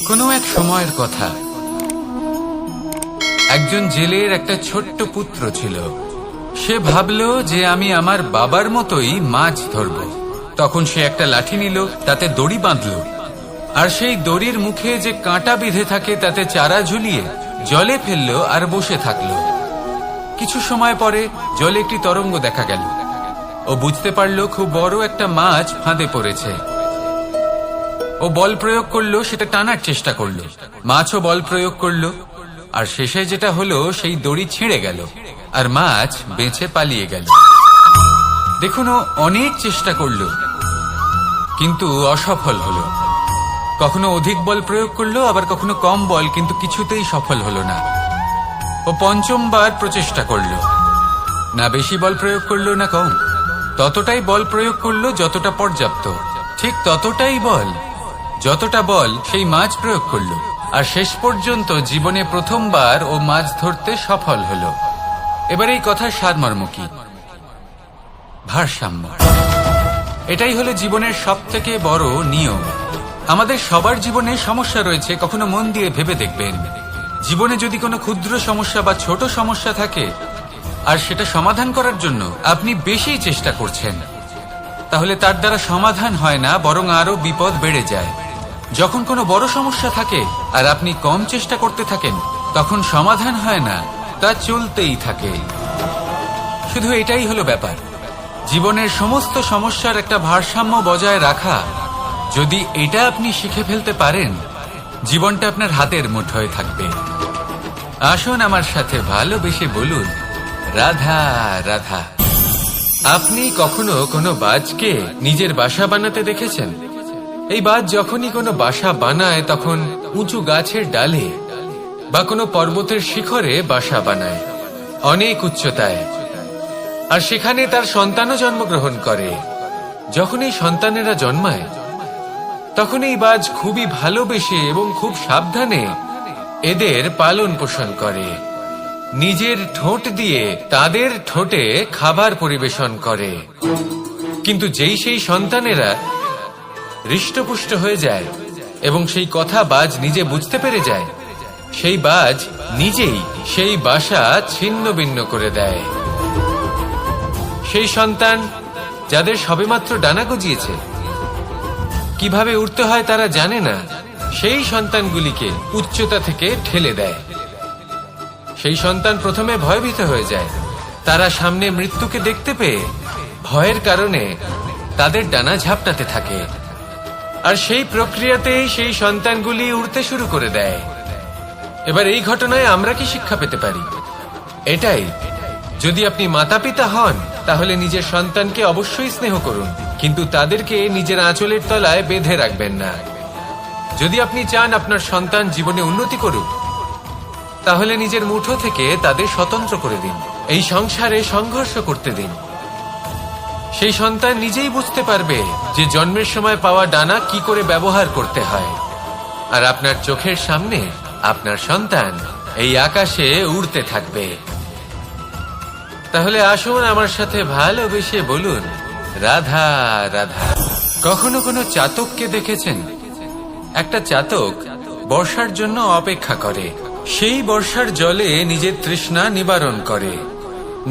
কোনো এক সময়ের কথা, একজন জেলের একটা ছোট্ট পুত্র ছিল। সে ভাবল যে আমি আমার বাবার মতোই মাছ ধরব। তখন সে একটা লাঠি নিল, তাতে দড়ি বাঁধল, আর সেই দড়ির মুখে যে কাঁটা বিঁধে থাকে তাতে চারা ঝুলিয়ে জলে ফেলল আর বসে থাকল। কিছু সময় পরে জলে একটি তরঙ্গ দেখা গেল। ও বুঝতে পারল খুব বড় একটা মাছ ফাঁদে পড়েছে। ও বল প্রয়োগ করলো, সেটা টানার চেষ্টা করলো। মাছও বল প্রয়োগ করলো, আর শেষে যেটা হলো সেই দড়ি ছিঁড়ে গেল আর মাছ বেঁচে পালিয়ে গেল। দেখুন, ও অনেক চেষ্টা করলো কিন্তু অসফল হলো। কখনো অধিক বল প্রয়োগ করলো, আবার কখনো কম বল, কিন্তু কিছুতেই সফল হলো না। ও পঞ্চমবার প্রচেষ্টা করলো, না বেশি বল প্রয়োগ করলো না কম, ততটাই বল প্রয়োগ করলো যতটা পর্যাপ্ত, ঠিক ততটাই বল যতটা বল সেই মাছ প্রয়োগ করলো। আর শেষ পর্যন্ত জীবনে প্রথমবার ও মাছ ধরতে সফল হলো। এবার এই কথার সারমর্ম কি? ভারসাম্য। এটাই হলো জীবনের সবথেকে বড় নিয়ম। আমাদের সবার জীবনে সমস্যা রয়েছে, কখনো মন দিয়ে ভেবে দেখবেন। জীবনে যদি কোনো ক্ষুদ্র সমস্যা বা ছোট সমস্যা থাকে আর সেটা সমাধান করার জন্য আপনি বেশি চেষ্টা করছেন, তাহলে তার দ্বারা সমাধান হয় না, বরং আরো বিপদ বেড়ে যায়। যখন কোনো বড় সমস্যা থাকে আর আপনি কম চেষ্টা করতে থাকেন, তখন সমাধান হয় না, তা চলতেই থাকে। শুধু এটাই হলো ব্যাপার। জীবনের সমস্ত সমস্যার একটা ভারসাম্য বজায় রাখা, যদি এটা আপনি শিখে ফেলতে পারেন, জীবনটা আপনার হাতের মুঠোয় থাকবে। আসুন আমার সাথে ভালোবেসে বলুন, রাধা রাধা। আপনি কখনো কোনো বাজকে নিজের বাসা বানাতে দেখেছেন? এই বাজ যখনই কোনো বাসা বানায় তখন উঁচু গাছের ডালে বা কোনো পর্বতের শিখরে বাসা বানায়, অনেক উচ্চতায়, আর সেখানে তার সন্তানও জন্মগ্রহণ করে। যখন এই সন্তানেরা জন্মায় তখন এই বাজ খুবই ভালোবেসে এবং খুব সাবধানে এদের পালন পোষণ করে। নিজের ঠোঁট দিয়ে তাদের ঠোঁটে খাবার পরিবেশন করে। কিন্তু যেই সেই সন্তানেরা হৃষ্টপুষ্ট হয়ে যায় এবং সেই কথা বাজ নিজে বুঝতে পেরে যায়, সেই বাজ নিজেই সেই বাসা ছিন্ন ভিন্ন করে দেয়। সেই সন্তান যাদের সবেমাত্র ডানা গজিয়েছে, কিভাবে উড়তে হয় তারা জানে না, সেই সন্তানগুলিকে উচ্চতা থেকে ঠেলে দেয়। সেই সন্তান প্রথমে ভয়ভীত হয়ে যায়। তারা সামনে মৃত্যুকে দেখতে পেয়ে ভয়ের কারণে তাদের ডানা ঝাপটাতে থাকে, আর সেই প্রক্রিয়াতেই সেই সন্তানগুলি উড়তে শুরু করে দেয়। এবার এই ঘটনায় আমরা কি শিক্ষা পেতে পারি? এটাই, যদি আপনি মাতা পিতা হন তাহলে নিজের সন্তানকে অবশ্যই স্নেহ করুন, কিন্তু তাদেরকে নিজের আঁচলের তলায় বেঁধে রাখবেন না। যদি আপনি চান আপনার সন্তান জীবনে উন্নতি করুক, তাহলে নিজের মুঠো থেকে তাদের স্বতন্ত্র করে দিন। এই সংসারে সংঘর্ষ করতে দিন। সেই সন্তান নিজেই বুঝতে পারবে যে জন্মের সময় পাওয়া ডানা কি করে ব্যবহার করতে হয়। আর আপনার চোখের সামনে আপনার সন্তান এই আকাশে উড়তে থাকবে। তাহলে আসুন আমার সাথে ভালোবেসে বলুন, রাধা রাধা। কখনো কোনো চাতককে দেখেছেন? একটা চাতক বর্ষার জন্য অপেক্ষা করে। সেই বর্ষার জলে নিজের তৃষ্ণা নিবারণ করে,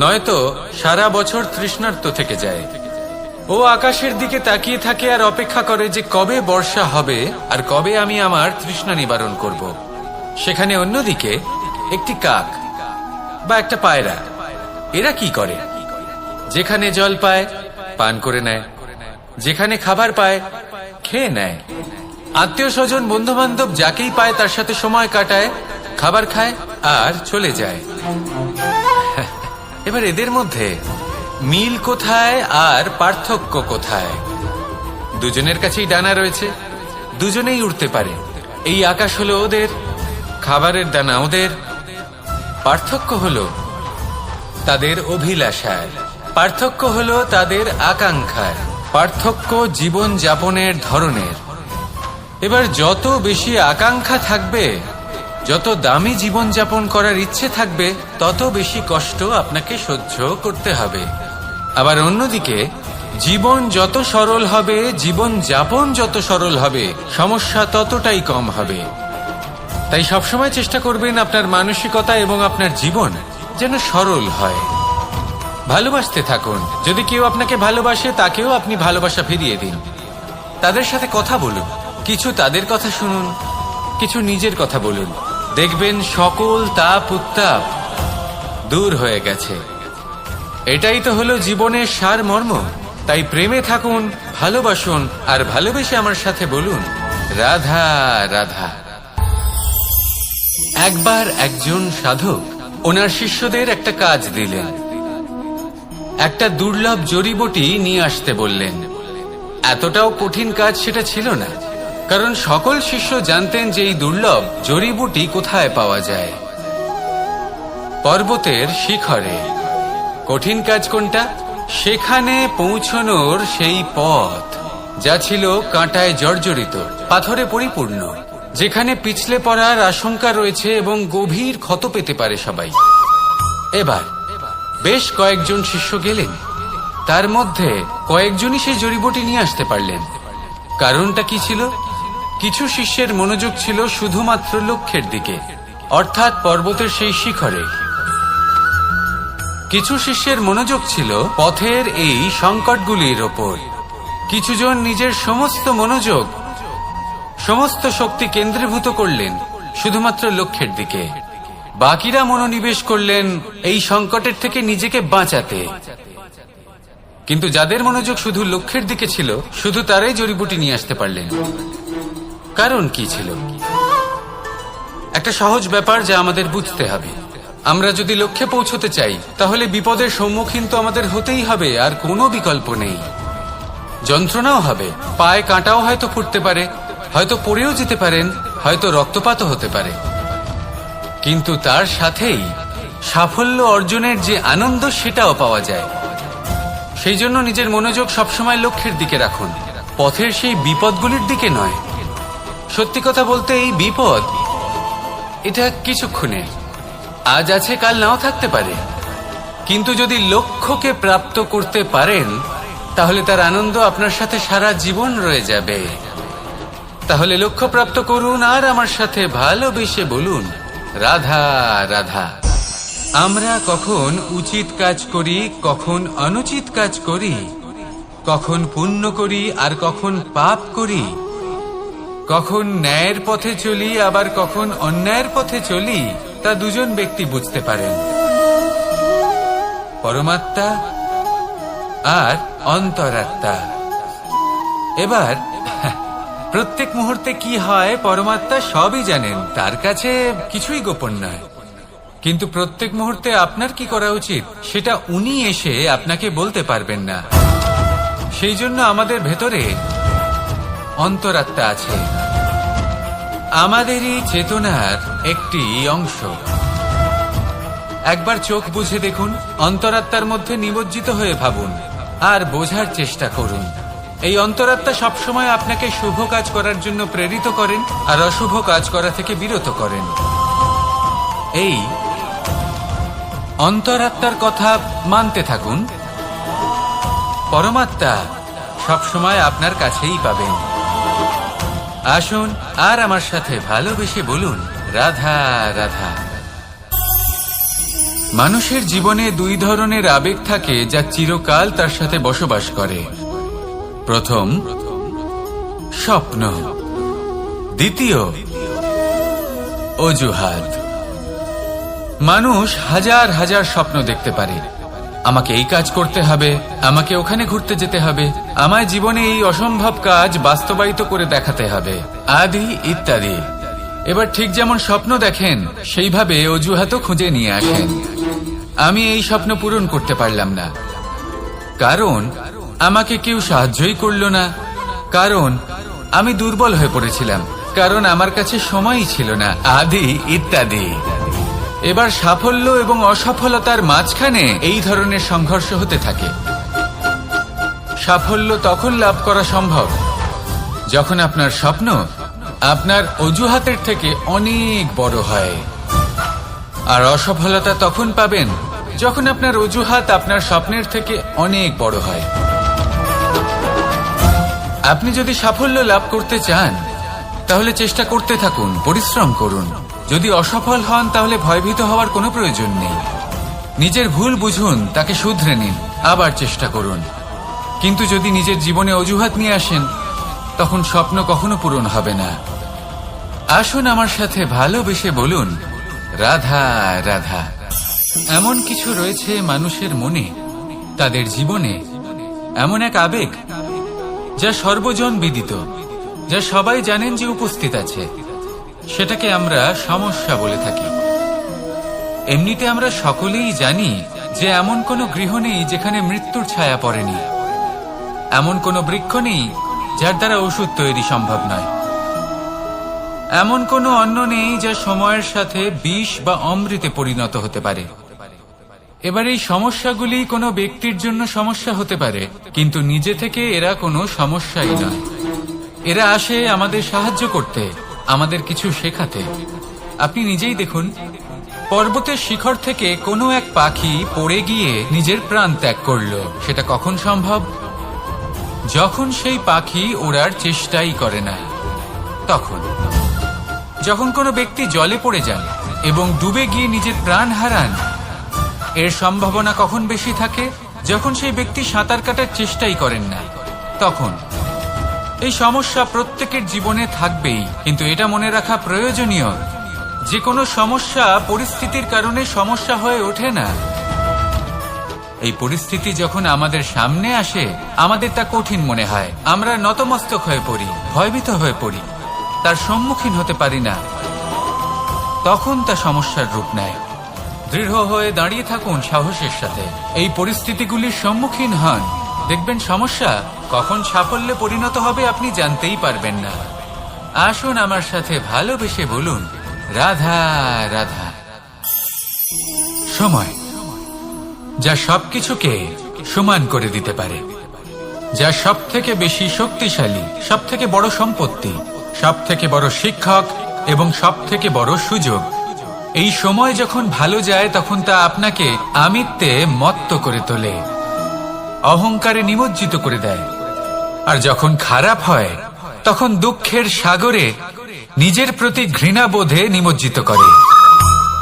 নয়তো সারা বছর তৃষ্ণার্ত থেকে যায়। ও আকাশের দিকে তাকিয়ে থাকে আর অপেক্ষা করে যে কবে বর্ষা হবে আর কবে আমি আমার তৃষ্ণা নিবারণ করব। সেখানে অন্যদিকে একটি কাক বা একটা পায়রা, এরা কি করে? যেখানে জল পায় পান করে নেয়, যেখানে খাবার পায় খেয়ে নেয়, আত্মীয় স্বজন বন্ধু বান্ধব যাকেই পায় তার সাথে সময় কাটায়, খাবার খায় আর চলে যায়। এবার এদের মধ্যে মিল কোথায় আর পার্থক্য কোথায়? দুজনের কাছেই ডানা রয়েছে, দুজনেই উড়তে পারে। এই আকাশ হলো ওদের, খাবারের দানা ওদের। পার্থক্য হলো তাদের অভিলাষায়, পার্থক্য হলো তাদের আকাঙ্ক্ষায়, পার্থক্য জীবন যাপনের ধরনের। এবার যত বেশি আকাঙ্ক্ষা থাকবে, যত দামি জীবন যাপন করার ইচ্ছে থাকবে, তত বেশি কষ্ট আপনাকে সহ্য করতে হবে। আবার অন্যদিকে জীবন যত সরল হবে, জীবন যাপন যত সরল হবে, সমস্যা ততটাই কম হবে। তাই সবসময় চেষ্টা করবেন আপনার মানসিকতা এবং আপনার জীবন যেন সরল হয়। ভালোবাসতে থাকুন। যদি কেউ আপনাকে ভালোবাসে তাকেও আপনি ভালোবাসা ফিরিয়ে দিন। তাদের সাথে কথা বলুন, কিছু তাদের কথা শুনুন, কিছু নিজের কথা বলুন। দেখবেন সকল তাপ উত্তাপ দূর হয়ে গেছে। এটাই তো হলো জীবনের সারমর্ম। তাই প্রেমে থাকুন, ভালোবাসুন, আর ভালোবেসে আমার সাথে বলুন রাধা রাধা। একবার একজন সাধক ওনার শিষ্যদের একটা কাজ দিলেন। একটা দুর্লভ জড়িবুটি নিয়ে আসতে বললেন। এতটাও কঠিন কাজ সেটা ছিল না, কারণ সকল শিষ্য জানতেন যে এই দুর্লভ জড়িবুটি কোথায় পাওয়া যায়। পর্বতের শিখরে। কঠিন কাজ কোনটা? সেখানে পৌঁছনোর সেই পথ যা ছিল কাঁটায় জর্জরিত, পাথরে পরিপূর্ণ, যেখানে পিছলে পড়ার আশঙ্কা রয়েছে এবং গভীর ক্ষত পেতে পারে সবাই। এবার বেশ কয়েকজন শিষ্য গেলেন, তার মধ্যে কয়েকজনই সেই জড়িবুটি নিয়ে আসতে পারলেন। কারণটা কি ছিল? কিছু শিষ্যের মনোযোগ ছিল শুধুমাত্র লক্ষ্যের দিকে, অর্থাৎ পর্বতের সেই শিখরে। কিছু শিষ্যের মনোযোগ ছিল পথের এই সংকটগুলির ওপর। কিছুজন নিজের সমস্ত মনোযোগ, সমস্ত শক্তি কেন্দ্রীভূত করলেন শুধুমাত্র লক্ষ্যের দিকে। বাকিরা মনোনিবেশ করলেন এই সংকটের থেকে নিজেকে বাঁচাতে। কিন্তু যাদের মনোযোগ শুধু লক্ষ্যের দিকে ছিল, শুধু তারাই জড়িবুটি নিয়ে আসতে পারলেন। কারণ কি ছিল? একটা সহজ ব্যাপার যা আমাদের বুঝতে হবে। আমরা যদি লক্ষ্যে পৌঁছতে চাই, তাহলে বিপদের সম্মুখীন তো আমাদের হতেই হবে, আর কোনো বিকল্প নেই। যন্ত্রণাও হবে, পায়ে কাঁটাও হয়তো ফুটতে পারে, হয়তো পড়েও যেতে পারেন, হয়তো রক্তপাতও হতে পারে। কিন্তু তার সাথেই সাফল্য অর্জনের যে আনন্দ, সেটাও পাওয়া যায়। সেই জন্য নিজের মনোযোগ সবসময় লক্ষ্যের দিকে রাখুন, পথের সেই বিপদগুলির দিকে নয়। সত্যি কথা বলতে এই বিপদ, এটা কিছুক্ষণের, আজ আছে কাল নাও থাকতে পারে। কিন্তু যদি লক্ষ্যকে প্রাপ্ত করতে পারেন, তাহলে তার আনন্দ আপনার সাথে সারা জীবন রয়ে যাবে। তাহলে লক্ষ্য প্রাপ্ত করুন আর আমার সাথে ভালোবেসে বলুন রাধা রাধা। আমরা কখন উচিত কাজ করি, কখন অনুচিত কাজ করি, কখন পুণ্য করি আর কখন পাপ করি, কখন ন্যায়ের পথে চলি আবার কখন অন্যায়ের পথে চলি, তা দুজন ব্যক্তি বুঝতে পারেন, পরমাত্মা আর অন্তরাত্মা। এবার প্রত্যেক মুহূর্তে কি হয় পরমাত্মা সবই জানেন, তার কাছে কিছুই গোপন নয়। কিন্তু প্রত্যেক মুহূর্তে আপনার কি করা উচিত সেটা উনি এসে আপনাকে বলতে পারবেন না। সেই জন্য আমাদের ভেতরে অন্তরাত্মা আছে, আমাদেরই চেতনার একটি অংশ। একবার চোখ বুঝে দেখুন, অন্তরাত্মার মধ্যে নিমজ্জিত হয়ে ভাবুন আর বোঝার চেষ্টা করুন। এই অন্তরাত্মা সবসময় আপনাকে শুভ কাজ করার জন্য প্রেরিত করেন আর অশুভ কাজ করা থেকে বিরত করেন। এই অন্তরাত্মার কথা মানতে থাকুন, পরমাত্মা সবসময় আপনার কাছেই পাবেন। আসুন আর আমার সাথে ভালোবেসে বলুন রাধা রাধা। মানুষের জীবনে দুই ধরনের আবেগ থাকে যা চিরকাল তার সাথে বসবাস করে। প্রথম স্বপ্ন, দ্বিতীয় অজুহাত। মানুষ হাজার হাজার স্বপ্ন দেখতে পারে, আমাকে এই কাজ করতে হবে, আমাকে ওখানে ঘুরতে যেতে হবে, আমায় জীবনে এই অসম্ভব কাজ বাস্তবায়িত করে দেখাতে হবে, আদি ইত্যাদি। এবার ঠিক যেমন স্বপ্ন দেখেন, সেইভাবে অজুহাতও খুঁজে নিয়ে আসেন। আমি এই স্বপ্ন পূরণ করতে পারলাম না, কারণ আমাকে কেউ সাহায্যই করলো না, কারণ আমি দুর্বল হয়ে পড়েছিলাম, কারণ আমার কাছে সময়ই ছিল না, আদি ইত্যাদি। এবার সাফল্য এবং অসফলতার মাঝখানে এই ধরনের সংঘর্ষ হতে থাকে। সাফল্য তখন লাভ করা সম্ভব যখন আপনার স্বপ্ন আপনার অজুহাতের থেকে অনেক বড় হয়, আর অসফলতা তখন পাবেন যখন আপনার অজুহাত আপনার স্বপ্নের থেকে অনেক বড় হয়। আপনি যদি সাফল্য লাভ করতে চান, তাহলে চেষ্টা করতে থাকুন, পরিশ্রম করুন। যদি অসফল হন তাহলে ভয়ভীত হওয়ার কোনো প্রয়োজন নেই। নিজের ভুল বুঝুন, তাকে শুধরে নিন, আবার চেষ্টা করুন। কিন্তু যদি নিজের জীবনে অজুহাত নিয়ে আসেন, তখন স্বপ্ন কখনো পূরণ হবে না। আসুন আমার সাথে ভালোবেসে বলুন, রাধা রাধা। এমন কিছু রয়েছে মানুষের মনে, তাদের জীবনে, এমন এক আবেগ যা সর্বজন বিদিত, যা সবাই জানেন যে উপস্থিত আছে। সেটাকে আমরা সমস্যা বলে থাকি। এমনিতে আমরা সকলেই জানি যে এমন কোনো গৃহ নেই যেখানে মৃত্যুর ছায়া পড়েনি, এমন কোনো বৃক্ষ নেই যার দ্বারা ওষুধ তৈরি সম্ভব নয়, এমন কোনো অন্ন নেই যা সময়ের সাথে বিষ বা অমৃতে পরিণত হতে পারে। এবার এই সমস্যাগুলি কোনো ব্যক্তির জন্য সমস্যা হতে পারে, কিন্তু নিজে থেকে এরা কোনো সমস্যাই নয়। এরা আসে আমাদের সাহায্য করতে, আমাদের কিছু শেখাতে। আপনি নিজেই দেখুন, পর্বতের শিখর থেকে কোনো এক পাখি পড়ে গিয়ে নিজের প্রাণ ত্যাগ করলো। সেটা কখন সম্ভব? যখন সেই পাখি ওড়ার চেষ্টাই করে না। তখন যখন কোনো ব্যক্তি জলে পড়ে যান এবং ডুবে গিয়ে নিজের প্রাণ হারান, এর সম্ভাবনা কখন বেশি থাকে? যখন সেই ব্যক্তি সাঁতার কাটার চেষ্টাই করেন না। তখন এই সমস্যা প্রত্যেকের জীবনে থাকবেই, কিন্তু এটা মনে রাখা প্রয়োজনীয় যে কোনো সমস্যা পরিস্থিতির কারণে সমস্যা হয়ে ওঠে না। এই পরিস্থিতি যখন আমাদের সামনে আসে, আমাদের তা কঠিন মনে হয়। আমরা নতমস্তক হয়ে পড়ি, ভয়ভীত হয়ে পড়ি, তার সম্মুখীন হতে পারি না। তখন তা সমস্যার রূপ নেয়। দৃঢ় হয়ে দাঁড়িয়ে থাকুন সাহসের সাথে, এই পরিস্থিতিগুলির সম্মুখীন হন। দেখবেন সমস্যা কখন সাফল্যে পরিণত হবে আপনি জানতেই পারবেন না। আসুন আমার সাথে ভালোবেসে বলুন, রাধা রাধা। সময় যা সবকিছুকে সমান করে দিতে পারে, যা সব থেকে বেশি শক্তিশালী, সব থেকে বড় সম্পত্তি, সব থেকে বড় শিক্ষক এবং সব থেকে বড় সুযোগ। এই সময় যখন ভালো যায় তখন তা আপনাকে আমিত্বে মত্ত করে তোলে, অহংকারে নিমজ্জিত করে দেয়। আর যখন খারাপ হয় তখন দুঃখের সাগরে নিজের প্রতি ঘৃণাবোধে নিমজ্জিত করে।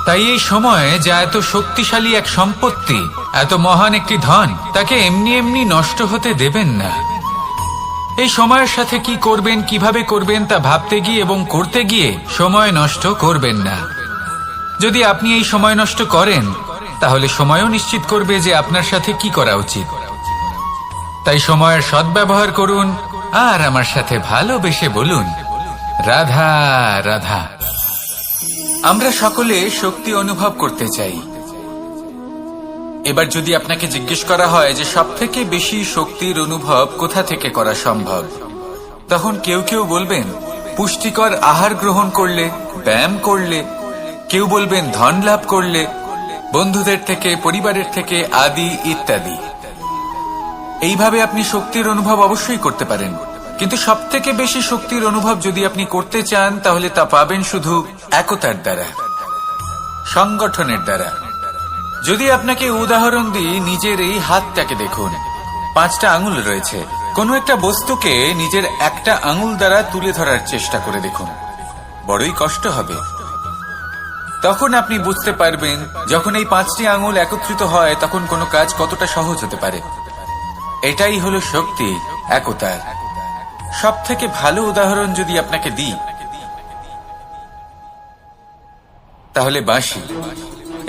তাই এই সময় যা এত শক্তিশালী এক সম্পত্তি, এত মহান একটি ধন, তাকে এমনি এমনি নষ্ট হতে দেবেন না। এই সময়ের সাথে কি করবেন, কিভাবে করবেন তা ভাবতে গিয়ে এবং করতে গিয়ে সময় নষ্ট করবেন না। যদি আপনি এই সময় নষ্ট করেন, তাহলে সময়ও নিশ্চিত করবে যে আপনার সাথে কি করা উচিত। তাই সময়ের সদ্ব্যবহার করুন আর আমার সাথে ভালোবেসে বলুন, রাধা রাধা। আমরা সকলে শক্তি অনুভব করতে চাই। এবার যদি আপনাকে জিজ্ঞেস করা হয় যে সবথেকে বেশি শক্তির অনুভব কোথা থেকে করা সম্ভব, তখন কেউ কেউ বলবেন পুষ্টিকর আহার গ্রহণ করলে, ব্যায়াম করলে, কেউ বলবেন ধন লাভ করলে, বন্ধুদের থেকে, পরিবারের থেকে, আদি ইত্যাদি। এইভাবে আপনি শক্তির অনুভব অবশ্যই করতে পারেন, কিন্তু সবথেকে বেশি শক্তির অনুভব যদি আপনি করতে চান তাহলে তা পাবেন শুধু একতার দ্বারা, সংগঠনের দ্বারা। যদি আপনাকে উদাহরণ দিই, নিজের এই হাতটাকে দেখুন, 5টা আঙুল রয়েছে। কোনো একটা বস্তুকে নিজের একটা আঙুল দ্বারা তুলে ধরার চেষ্টা করে দেখুন, বড়ই কষ্ট হবে। তখন আপনি বুঝতে পারবেন যখন এই 5টি আঙুল একত্রিত হয় তখন কোনো কাজ কতটা সহজ হতে পারে। এটাই হলো শক্তি, একতার। সব থেকে ভালো উদাহরণ যদি আপনাকে দিই, তাহলে বাঁশি।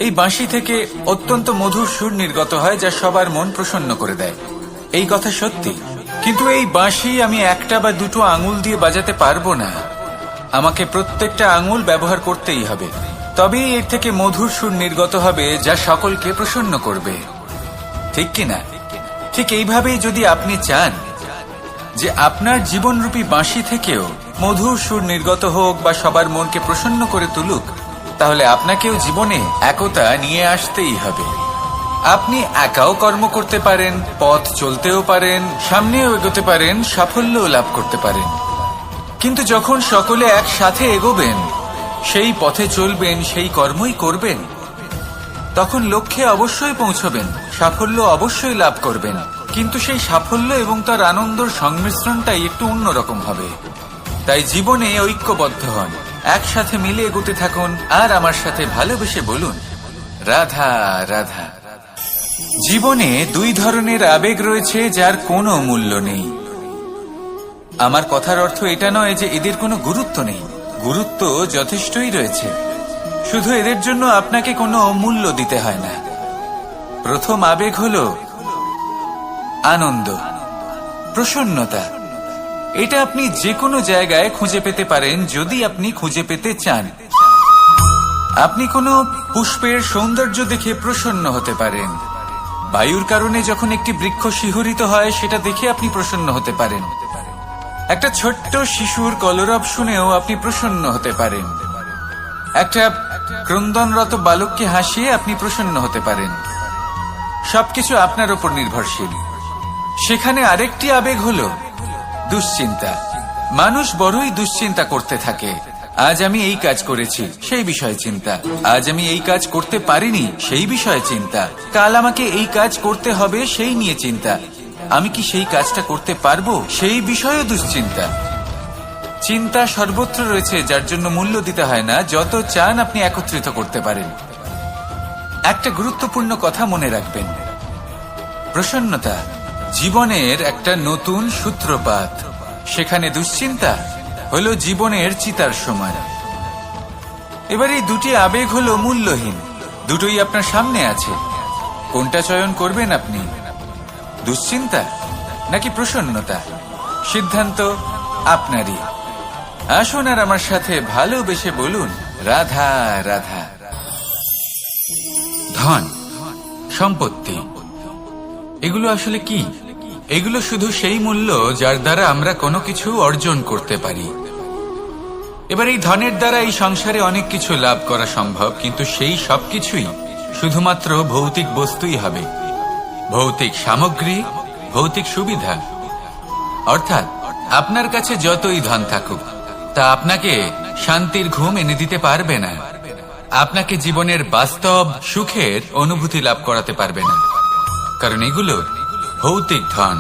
এই বাঁশি থেকে অত্যন্ত মধুর সুর নির্গত হয় যা সবার মন প্রসন্ন করে দেয়। এই কথা সত্যি, কিন্তু এই বাঁশি আমি একটা বা দুটো আঙুল দিয়ে বাজাতে পারবো না। আমাকে প্রত্যেকটা আঙুল ব্যবহার করতেই হবে, তবেই এর থেকে মধুর সুর নির্গত হবে যা সকলকে প্রসন্ন করবে, ঠিক কিনা? ঠিক এইভাবেই যদি আপনি চান যে আপনার জীবনরূপী বাঁশি থেকেও মধুর সুর নির্গত হোক বা সবার মনকে প্রসন্ন করে তুলুক, তাহলে আপনাকেও জীবনে একতা নিয়ে আসতেই হবে। আপনি একাও কর্ম করতে পারেন, পথ চলতেও পারেন, সামনেও এগোতে পারেন, সাফল্যও লাভ করতে পারেন। কিন্তু যখন সকলে একসাথে এগোবেন, সেই পথে চলবেন, সেই কর্মই করবেন, তখন লক্ষ্যে অবশ্যই পৌঁছবেন, সাফল্য অবশ্যই লাভ করবেন। কিন্তু সেই সাফল্য এবং তার আনন্দের সংমিশ্রণটাই একটু অন্যরকম হবে। তাই জীবনে ঐক্যবদ্ধ হন, একসাথে মিলে এগোতে থাকুন, আর আমার সাথে ভালোবেসে বলুন, রাধা রাধা। জীবনে দুই ধরনের আবেগ রয়েছে যার কোনো মূল্য নেই। আমার কথার অর্থ এটা নয় যে এদের কোনো গুরুত্ব নেই, গুরুত্ব যথেষ্টই রয়েছে, শুধু এদের জন্য আপনাকে কোনো মূল্য দিতে হয় না। প্রথম আবেগ হল আনন্দ, প্রসন্নতা। এটা আপনি যে কোনো জায়গায় খুঁজে পেতে পারেন যদি আপনি খুঁজে পেতে চান। আপনি কোনো পুষ্পের সৌন্দর্য দেখে প্রসন্ন হতে পারেন। বায়ুর কারণে যখন একটি বৃক্ষ শিহরিত হয় সেটা দেখে আপনি প্রসন্ন হতে পারেন। একটা ছোট্ট শিশুর কলরব শুনেও আপনি প্রসন্ন হতে পারেন। একটা ক্রন্দনরত বালককে হাসিয়ে আপনি প্রসন্ন হতে পারেন। সবকিছু আপনার উপর নির্ভরশীল। সেখানে আরেকটি আবেগ হলো দুশ্চিন্তা। মানুষ বড়ই দুশ্চিন্তা করতে থাকে। আজ আমি এই কাজ করেছি, সেই বিষয়ে চিন্তা। আজ আমি এই কাজ করতে পারিনি, সেই বিষয়ে চিন্তা। কাল আমাকে এই কাজ করতে হবে, সেই নিয়ে চিন্তা। আমি কি সেই কাজটা করতে পারবো, সেই বিষয়ে দুশ্চিন্তা। চিন্তা সর্বত্র রয়েছে, যার জন্য মূল্য দিতে হয় না। যত চান আপনি একত্রিত করতে পারেন। একটা গুরুত্বপূর্ণ কথা মনে রাখবেন, প্রসন্নতা জীবনের একটা নতুন সূত্রপাত। সেখানে দুশ্চিন্তা হলো জীবনের চিতার সমান। এবার এই দুটি আবেগ হলো মূল্যহীন, দুটোই আপনার সামনে আছে। কোনটা চয়ন করবেন আপনি, দুশ্চিন্তা নাকি প্রসন্নতা? সিদ্ধান্ত আপনারই। আসুন আর আমার সাথে ভালোবেসে বলুন, রাধা রাধা। ধন, সম্পত্তি, এগুলো আসলে কি? এগুলো শুধু সেই মূল্য যার দ্বারা আমরা কোনো কিছু অর্জন করতে পারি। এবার এই ধনের দ্বারা এই সংসারে অনেক কিছু লাভ করা সম্ভব, কিন্তু সেই সবকিছুই শুধুমাত্র ভৌতিক বস্তুই হবে, ভৌতিক সামগ্রী, ভৌতিক সুবিধা। অর্থাৎ আপনার কাছে যতই ধন থাকুক, তা আপনাকে শান্তির ঘুম এনে দিতে পারবে না, আপনাকে জীবনের বাস্তব সুখের অনুভূতি লাভ করাতে পারবে না। কারণ এগুলো ভৌতিক ধন,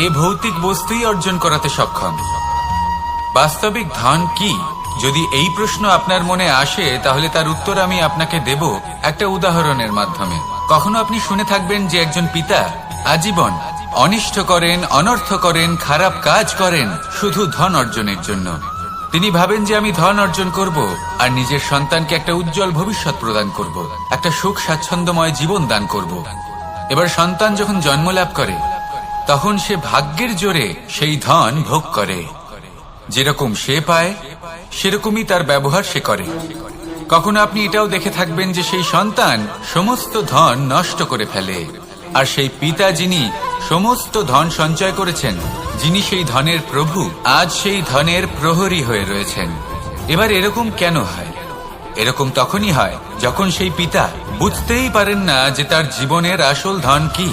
এ ভৌতিক বস্তুই অর্জন করাতে সক্ষম। বাস্তবিক ধন কি? যদি এই প্রশ্ন আপনার মনে আসে, তাহলে তার উত্তর আমি আপনাকে দেব একটা উদাহরণের মাধ্যমে। কখনো আপনি শুনে থাকবেন যে একজন পিতা আজীবন অনিষ্ট করেন, অনর্থ করেন, খারাপ কাজ করেন শুধু ধন অর্জনের জন্য। তিনি ভাবেন যে আমি ধন অর্জন করব আর নিজের সন্তানকে একটা উজ্জ্বল ভবিষ্যৎ প্রদান করব, একটা সুখ স্বাচ্ছন্দ্যময় জীবন দান করব। এবার সন্তান যখন জন্ম লাভ করে, তখন সে ভাগ্যের জোরে সেই ধন ভোগ করে। যেরকম সে পায় সেরকমই তার ব্যবহার সে করে। কখনো আপনি এটাও দেখে থাকবেন যে সেই সন্তান সমস্ত ধন নষ্ট করে ফেলে, আর সেই পিতা যিনি সমস্ত ধন সঞ্চয় করেছেন, যিনি সেই ধনের প্রভু, আজ সেই ধনের প্রহরী হয়ে রয়েছেন। এবার এরকম কেন হয়? এরকম তখনই হয় যখন সেই পিতা বুঝতেই পারেন না যে তার জীবনের আসল ধন কি।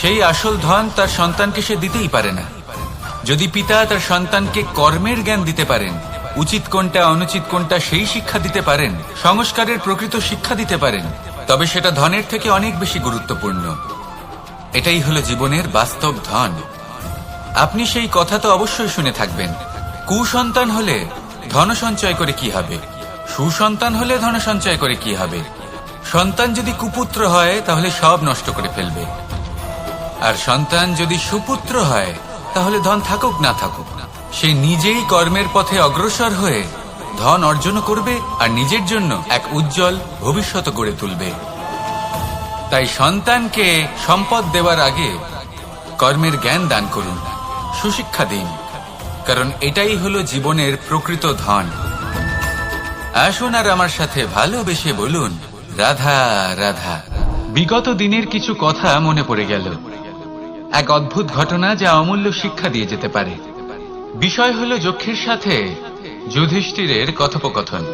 সেই আসল ধন তার সন্তানকে সে দিতেই পারে না। যদি পিতা তার সন্তানকে কর্মের জ্ঞান দিতে পারেন, উচিত কোনটা অনুচিত কোনটা সেই শিক্ষা দিতে পারেন, সংস্কারের প্রকৃত শিক্ষা দিতে পারেন, তবে সেটা ধনের থেকে অনেক বেশি গুরুত্বপূর্ণ। এটাই হলো জীবনের বাস্তব ধন। আপনি সেই কথা তো অবশ্যই শুনে থাকবেন, কুসন্তান হলে ধন সঞ্চয় করে কি হবে, সুসন্তান হলে ধন সঞ্চয় করে কি হবে। সন্তান যদি কুপুত্র হয় তাহলে সব নষ্ট করে ফেলবে, আর সন্তান যদি সুপুত্র হয় তাহলে ধন থাকুক না থাকুক, সে নিজেই কর্মের পথে অগ্রসর হয়ে ধন অর্জন করবে আর নিজের জন্য এক উজ্জ্বল ভবিষ্যৎ গড়ে তুলবে। তাই সন্তানকে সম্পদ দেওয়ার আগে কর্মের জ্ঞান দান করুন, সুশিক্ষা দিন, কারণ এটাই হলো জীবনের প্রকৃত ধন। আসুন আর আমার সাথে ভালোবেসে বলুন, রাধা রাধা। বিগত দিনের কিছু কথা মনে পড়ে গেল, এক অদ্ভুত ঘটনা যা অমূল্য শিক্ষা দিয়ে যেতে পারে। বিষয় হলো যক্ষের সাথে যুধিষ্ঠিরের কথোপকথন।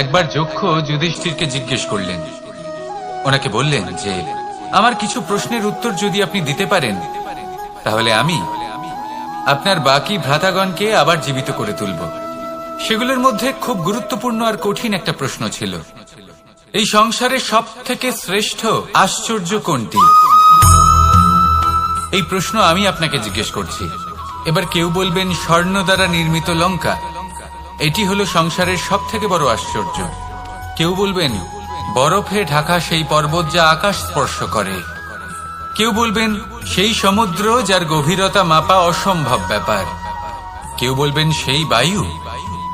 একবার যক্ষ যুধিষ্ঠিরকে জিজ্ঞেস করলেন, ওনাকে বললেন যে আমার কিছু প্রশ্নের উত্তর যদি আপনি দিতে পারেন, তাহলে আমি আপনার বাকি ভ্রাতাগণকে আবার জীবিত করে তুলব। সেগুলোর মধ্যে খুব গুরুত্বপূর্ণ আর কঠিন একটা প্রশ্ন ছিল, এই সংসারে সব থেকে শ্রেষ্ঠ আশ্চর্য কোনটি? এই প্রশ্ন আমি আপনাকে জিজ্ঞেস করছি। এবার কেউ বলবেন স্বর্ণ দ্বারা নির্মিত লঙ্কা, এটি হলো সংসারের সব থেকে বড় আশ্চর্য। কেউ বলবেন বরফে ঢাকা সেই পর্বত যা আকাশ স্পর্শ করে। কেউ বলবেন সেই সমুদ্র যার গভীরতা মাপা অসম্ভব ব্যাপার। কেউ বলবেন সেই বায়ু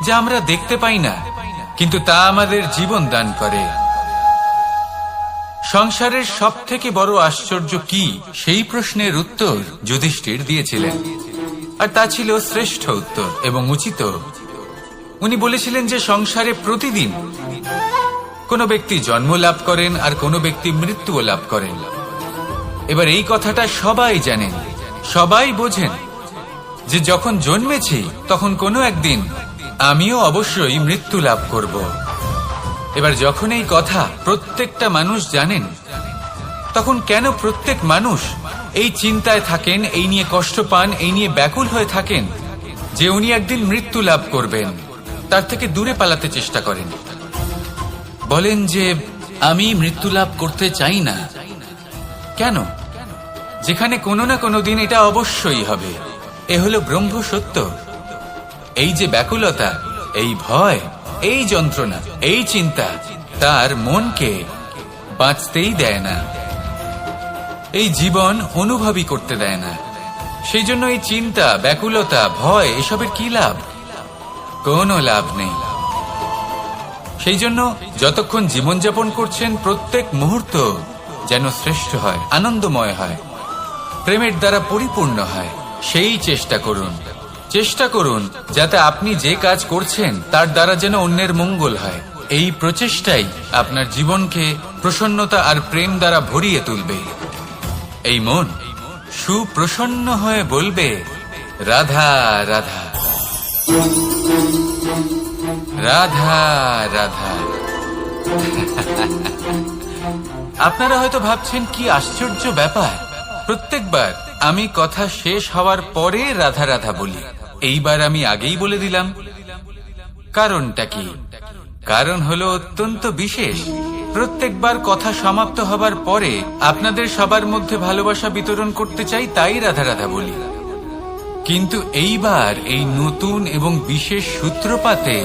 যা আমরা দেখতে পাই না, কিন্তু তা আমাদের জীবন দান করে। সংসারের সব থেকে বড় আশ্চর্য কি, সেই প্রশ্নের উত্তর যুধিষ্ঠির দিয়েছিলেন, আর তা ছিল শ্রেষ্ঠ উত্তর এবং উচিত। উনি বলেছিলেন যে সংসারে প্রতিদিন কোনো ব্যক্তি জন্ম লাভ করেন আর কোনো ব্যক্তি মৃত্যুও লাভ করেন। এবার এই কথাটা সবাই জানেন, সবাই বোঝেন যে যখন জন্মেছি তখন কোনো একদিন আমিও অবশ্যই মৃত্যু লাভ করব। এবার যখন এই কথা প্রত্যেকটা মানুষ জানেন, তখন কেন প্রত্যেক মানুষ এই চিন্তায় থাকেন, এই নিয়ে কষ্ট পান, এই নিয়ে ব্যাকুল হয়ে থাকেন যে উনি একদিন মৃত্যু লাভ করবেন, তার থেকে দূরে পালাতে চেষ্টা করেন। বলেন যে আমি মৃত্যু লাভ করতে চাই না। কেন? যেখানে কোনো না কোনো দিন এটা অবশ্যই হবে। এ হলো ব্রহ্ম সত্য। এই যে ব্যাকুলতা, এই ভয়, এই যন্ত্রণা, এই চিন্তা তার মনকে বাঁচতেই দেয় না, এই জীবন অনুভবই করতে দেয় না। সেই জন্য এই চিন্তা, ব্যাকুলতা, ভয় এসবের কি লাভ? কোনো লাভ নেই। সেই জন্য যতক্ষণ জীবনযাপন করছেন প্রত্যেক মুহূর্ত যেন শ্রেষ্ঠ হয়, আনন্দময় হয়, প্রেমের দ্বারা পরিপূর্ণ হয়, সেই চেষ্টা করুন। চেষ্টা করুন যাতে আপনি যে কাজ করছেন তার দ্বারা যেন অন্যের মঙ্গল হয়। এই প্রচেষ্টাই আপনার জীবনকে প্রসন্নতা আর প্রেম দ্বারা ভরিয়ে তুলবে। এই মন সুপ্রসন্ন হয়ে বলবে রাধা রাধা রাধা রাধা। আপনারা হয়তো ভাবছেন কি আশ্চর্য ব্যাপার, প্রত্যেকবার আমি কথা শেষ হওয়ার পরে রাধা রাধা বলি। এইবার আমি আগেই বলে দিলাম। কারণটা কি? কারণ হলো অত্যন্ত বিশেষ। প্রত্যেকবার কথা সমাপ্ত হবার পরে আপনাদের সবার মধ্যে ভালোবাসা বিতরণ করতে চাই, তাই রাধা রাধা বলি। কিন্তু এইবার এই নতুন এবং বিশেষ সূত্রপাতে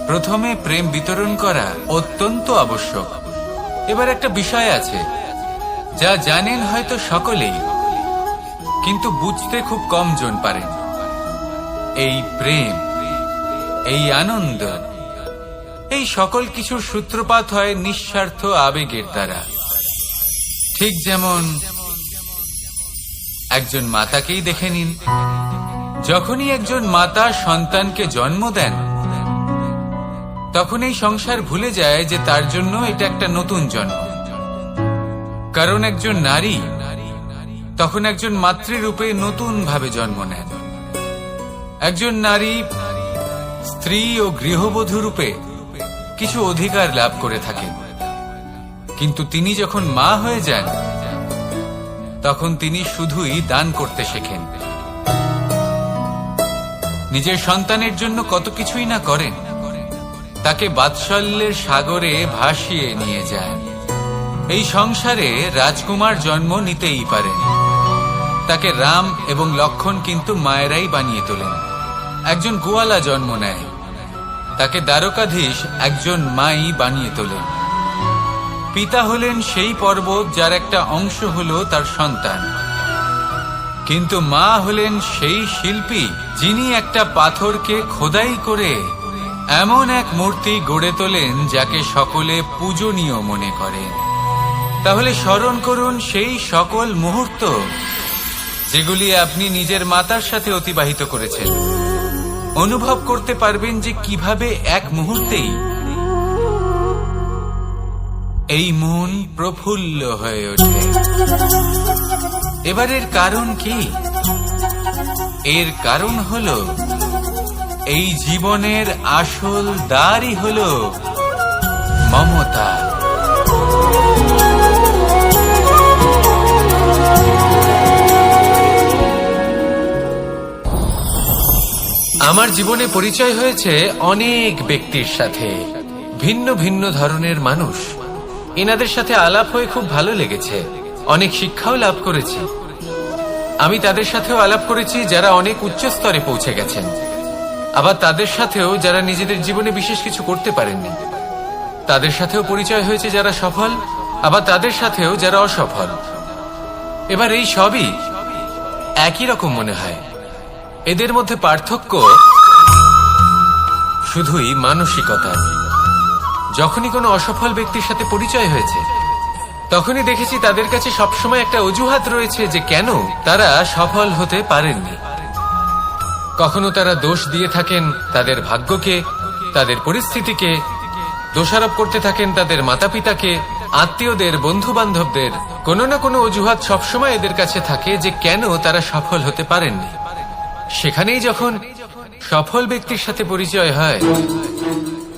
প্রথমে প্রেম বিতরণ করা অত্যন্ত আবশ্যক। এবার একটা বিষয় আছে যা জানেন হয়তো সকলেই, কিন্তু বুঝতে খুব কম জন পারেন। এই প্রেম, এই আনন্দ, এই সকল কিছুর সূত্রপাত হয় নিঃস্বার্থ আবেগের দ্বারা। ঠিক যেমন একজন মাতাকেই দেখে নিন। যখনই একজন মাতা সন্তানকে জন্ম দেন, তখন এই সংসার ভুলে যায় যে তার জন্য এটা একটা নতুন জন্ম। কারণ একজন নারী তখন একজন মাতৃরূপে নতুন ভাবে জন্ম নেন। একজন নারী স্ত্রী ও গৃহবধূ রূপে কিছু অধিকার লাভ করে থাকেন, কিন্তু তিনি যখন মা হয়ে যান তখন তিনি শুধুই দান করতে শেখেন। নিজের সন্তানের জন্য কত কিছুই না করেন, তাকে বাৎসল্যের সাগরে ভাসিয়ে নিয়ে যায়। এই সংসারে রাজকুমার জন্ম নিতেই পারেন, তাকে রাম এবং লক্ষণ কিন্তু মায়েরাই বানিয়ে তোলেন। একজন গোয়ালা জন্ম নেয়, তাকে দ্বারকাধীশ একজন মাই বানিয়ে তোলেন। পিতা হলেন সেই পর্বত যার একটা অংশ হলো তার সন্তান, কিন্তু মা হলেন সেই শিল্পী যিনি একটা পাথরকে খোদাই করে এমন এক মূর্তি গড়ে তোলেন যাকে সকলে পূজনীয় মনে করেন। তাহলে স্মরণ করুন সেই সকল মুহূর্ত যেগুলি আপনি নিজের মাতার সাথে অতিবাহিত করেছেন। অনুভব করতে পারবেন যে কিভাবে এক মুহূর্তেই এই মন প্রফুল্ল হয়ে ওঠে। এবার এর কারণ কি? এর কারণ হলো এই জীবনের আসল দ্বারই হলো মমতা। আমার জীবনে পরিচয় হয়েছে অনেক ব্যক্তির সাথে, ভিন্ন ভিন্ন ধরনের মানুষ। এনাদের সাথে আলাপ হয়ে খুব ভালো লেগেছে, অনেক শিক্ষাও লাভ করেছি। আমি তাদের সাথেও আলাপ করেছি যারা অনেক উচ্চ স্তরে পৌঁছে গেছেন, আবার তাদের সাথেও যারা নিজেদের জীবনে বিশেষ কিছু করতে পারেননি। তাদের সাথেও পরিচয় হয়েছে যারা সফল, আবার তাদের সাথেও যারা অসফল। এবার এই সবই একই রকম মনে হয়। এদের মধ্যে পার্থক্য শুধুই মানসিকতা। যখনই কোনো অসফল ব্যক্তির সাথে পরিচয় হয়েছে, তখনই দেখেছি তাদের কাছে সবসময় একটা অজুহাত রয়েছে যে কেন তারা সফল হতে পারেননি। কখনো তারা দোষ দিয়ে থাকেন তাদের ভাগ্যকে, তাদের পরিস্থিতিকে, দোষারোপ করতে থাকেন তাদের মাতা পিতাকে, আত্মীয়দের, বন্ধু বান্ধবদের। কোনো না কোনো অজুহাত সবসময় এদের কাছে থাকে যে কেন তারা সফল হতে পারেননি। সেখানেই যখন সফল ব্যক্তির সাথে পরিচয় হয়,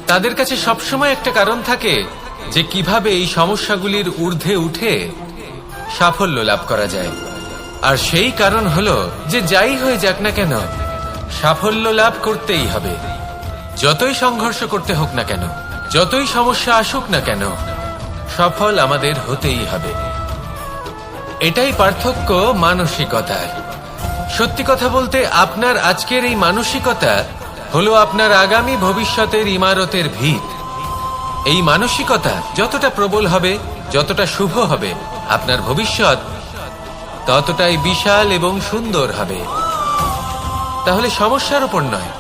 তাদের কাছে সবসময় একটা কারণ থাকে যে কিভাবে এই সমস্যাগুলির ঊর্ধ্বে উঠে সাফল্য লাভ করা যায়। আর সেই কারণ হলো যে যাই হয়ে যাক না কেন, সাফল্য লাভ করতেই হবে। যতই সংঘর্ষ করতে হোক না কেন, যতই সমস্যা আসুক না কেন, সফল আমাদের হতেই হবে। এটাই পার্থক্য মানসিকতার। সত্যি কথা বলতে, আপনার আজকের এই মানসিকতা হলো আপনার আগামী ভবিষ্যতের ইমারতের ভিত। এই মানসিকতা যতটা প্রবল হবে, যতটা শুভ হবে, আপনার ভবিষ্যৎ ততটাই বিশাল এবং সুন্দর হবে। তাহলে সমস্যার উপর নয়,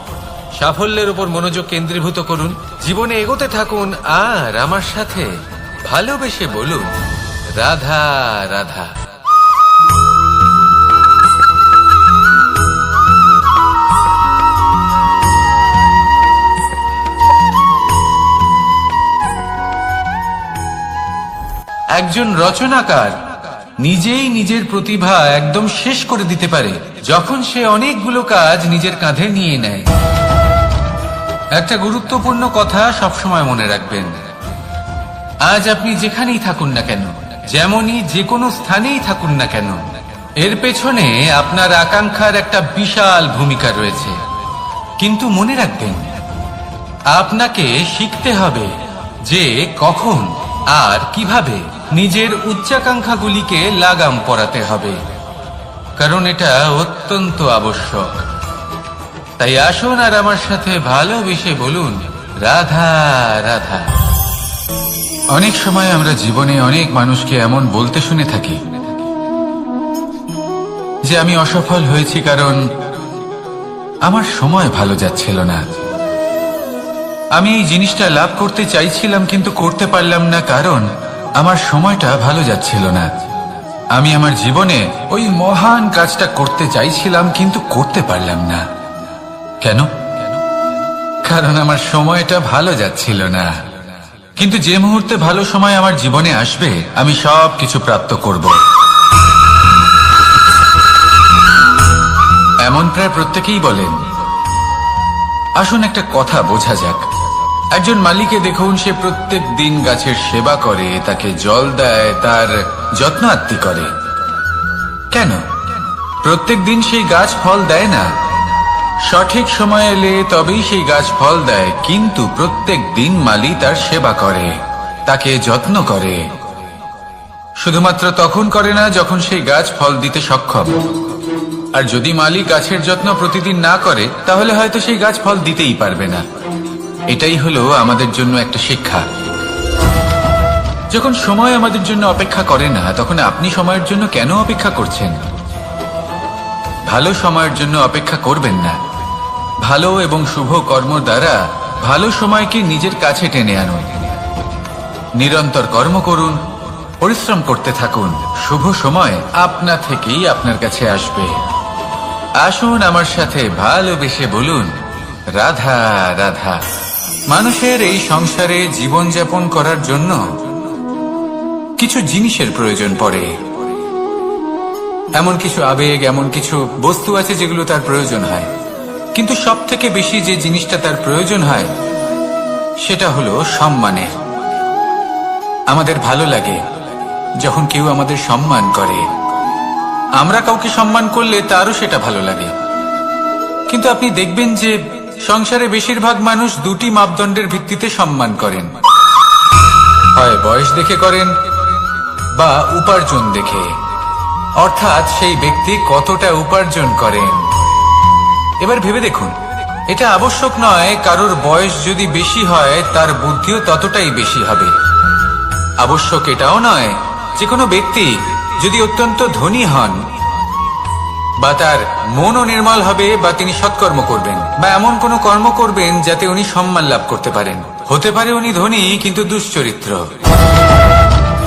সাফল্যের উপর মনোযোগ কেন্দ্রীভূত করুন, জীবনে এগোতে থাকুন, আর আমার সাথে ভালোবেসে বলুন, রাধা রাধা। একজন রচনাকার নিজেই নিজের প্রতিভা একদম শেষ করে দিতে পারে যখন সে অনেকগুলো কাজ নিজের কাঁধে নিয়ে নেয়। একটা গুরুত্বপূর্ণ কথা সবসময় মনে রাখবেন, আজ আপনি যেখানেই থাকুন না কেন, যেমনই যে কোনো স্থানেই থাকুন না কেন, এর পেছনে আপনার আকাঙ্ক্ষার একটা বিশাল ভূমিকা রয়েছে। কিন্তু মনে রাখবেন, আপনাকে শিখতে হবে যে কখন আর কিভাবে নিজের উচ্চাকাঙ্ক্ষাগুলিকে লাগাম পরাতে হবে, কারণ এটা অত্যন্ত আবশ্যক। তাই আসুন আর আমার সাথে ভালোবেসে বলুন, রাধা রাধা। অনেক সময় আমরা জীবনে অনেক মানুষকে এমন বলতে শুনে থাকি যে আমি অসফল হয়েছি কারণ আমার সময় ভালো যাচ্ছিল না। আমি এই জিনিসটা লাভ করতে চাইছিলাম কিন্তু করতে পারলাম না কারণ আমার সময়টা ভালো যাচ্ছিল না। আমি আমার জীবনে ওই মহান কাজটা করতে চাইছিলাম কিন্তু করতে পারলাম না। কেন? কারণ আমার সময়টা ভালো যাচ্ছিল না। কিন্তু যে মুহূর্তে ভালো সময় আমার জীবনে আসবে, আমি সব কিছু প্রাপ্ত করব। এমন প্রায় প্রত্যেকেই বলেন। আসুন একটা কথা বোঝা যাক। একজন মালিকে দেখুন, সে প্রত্যেক দিন গাছের সেবা করে, তাকে জল দেয়, তার যত্ন আত্তি করে। কেন? প্রত্যেক দিন সেই গাছ ফল দেয় না। সঠিক সময় এলে তবেই সেই গাছ ফল দেয়, কিন্তু প্রত্যেক দিন মালি তার সেবা করে, তাকে যত্ন করে। শুধুমাত্র তখন করে না যখন সেই গাছ ফল দিতে সক্ষম। আর যদি মালি গাছের যত্ন প্রতিদিন না করে, তাহলে হয়তো সেই গাছ ফল দিতেই পারবে না। এটাই হলো আমাদের জন্য একটা শিক্ষা। যখন সময় আমাদের জন্য অপেক্ষা করে না, তখন আপনি সময়ের জন্য কেন অপেক্ষা করছেন? ভালো সময়ের জন্য অপেক্ষা করবেন না। ভালো এবং শুভ কর্ম দ্বারা ভালো সময়কে নিজের কাছে টেনে আনুন। নিরন্তর কর্ম করুন, পরিশ্রম করতে থাকুন। শুভ সময় আপনা থেকেই আপনার কাছে আসবে। আসুন আমার সাথে ভালোবেসে বলুন, রাধা রাধা। মানুষের এই সংসারে জীবনযাপন করার জন্য কিছু জিনিসের প্রয়োজন পড়ে। এমন কিছু আবেগ, এমন কিছু বস্তু আছে যেগুলো তার প্রয়োজন হয়। কিন্তু সব থেকে বেশি যে জিনিসটা তার প্রয়োজন হয় সেটা হলো সম্মানের। আমাদের ভালো লাগে যখন কেউ আমাদের সম্মান করে। আমরা কাউকে সম্মান করলে তারও সেটা ভালো লাগে। কিন্তু আপনি দেখবেন যে সংসারে বেশিরভাগ মানুষ দুটি মাপদণ্ডের ভিত্তিতে সম্মান করেন। হয় বয়স দেখে করেন বা উপার্জন দেখে। অর্থাৎ সেই ব্যক্তি কতটা উপার্জন করেন। এবার ভেবে দেখুন, এটা আবশ্যক নয় কারোর বয়স যদি বেশি হয় তার বুদ্ধিও ততটাই বেশি হবে। আবশ্যক এটাও নয় যে কোনো ব্যক্তি যদি অত্যন্ত ধনী হন বা তার মনও নির্মল হবে বা তিনি সৎকর্ম করবেন বা এমন কোনো কর্ম করবেন যাতে উনি সম্মান লাভ করতে পারেন। হতে পারে উনি ধনী কিন্তু দুশ্চরিত্র।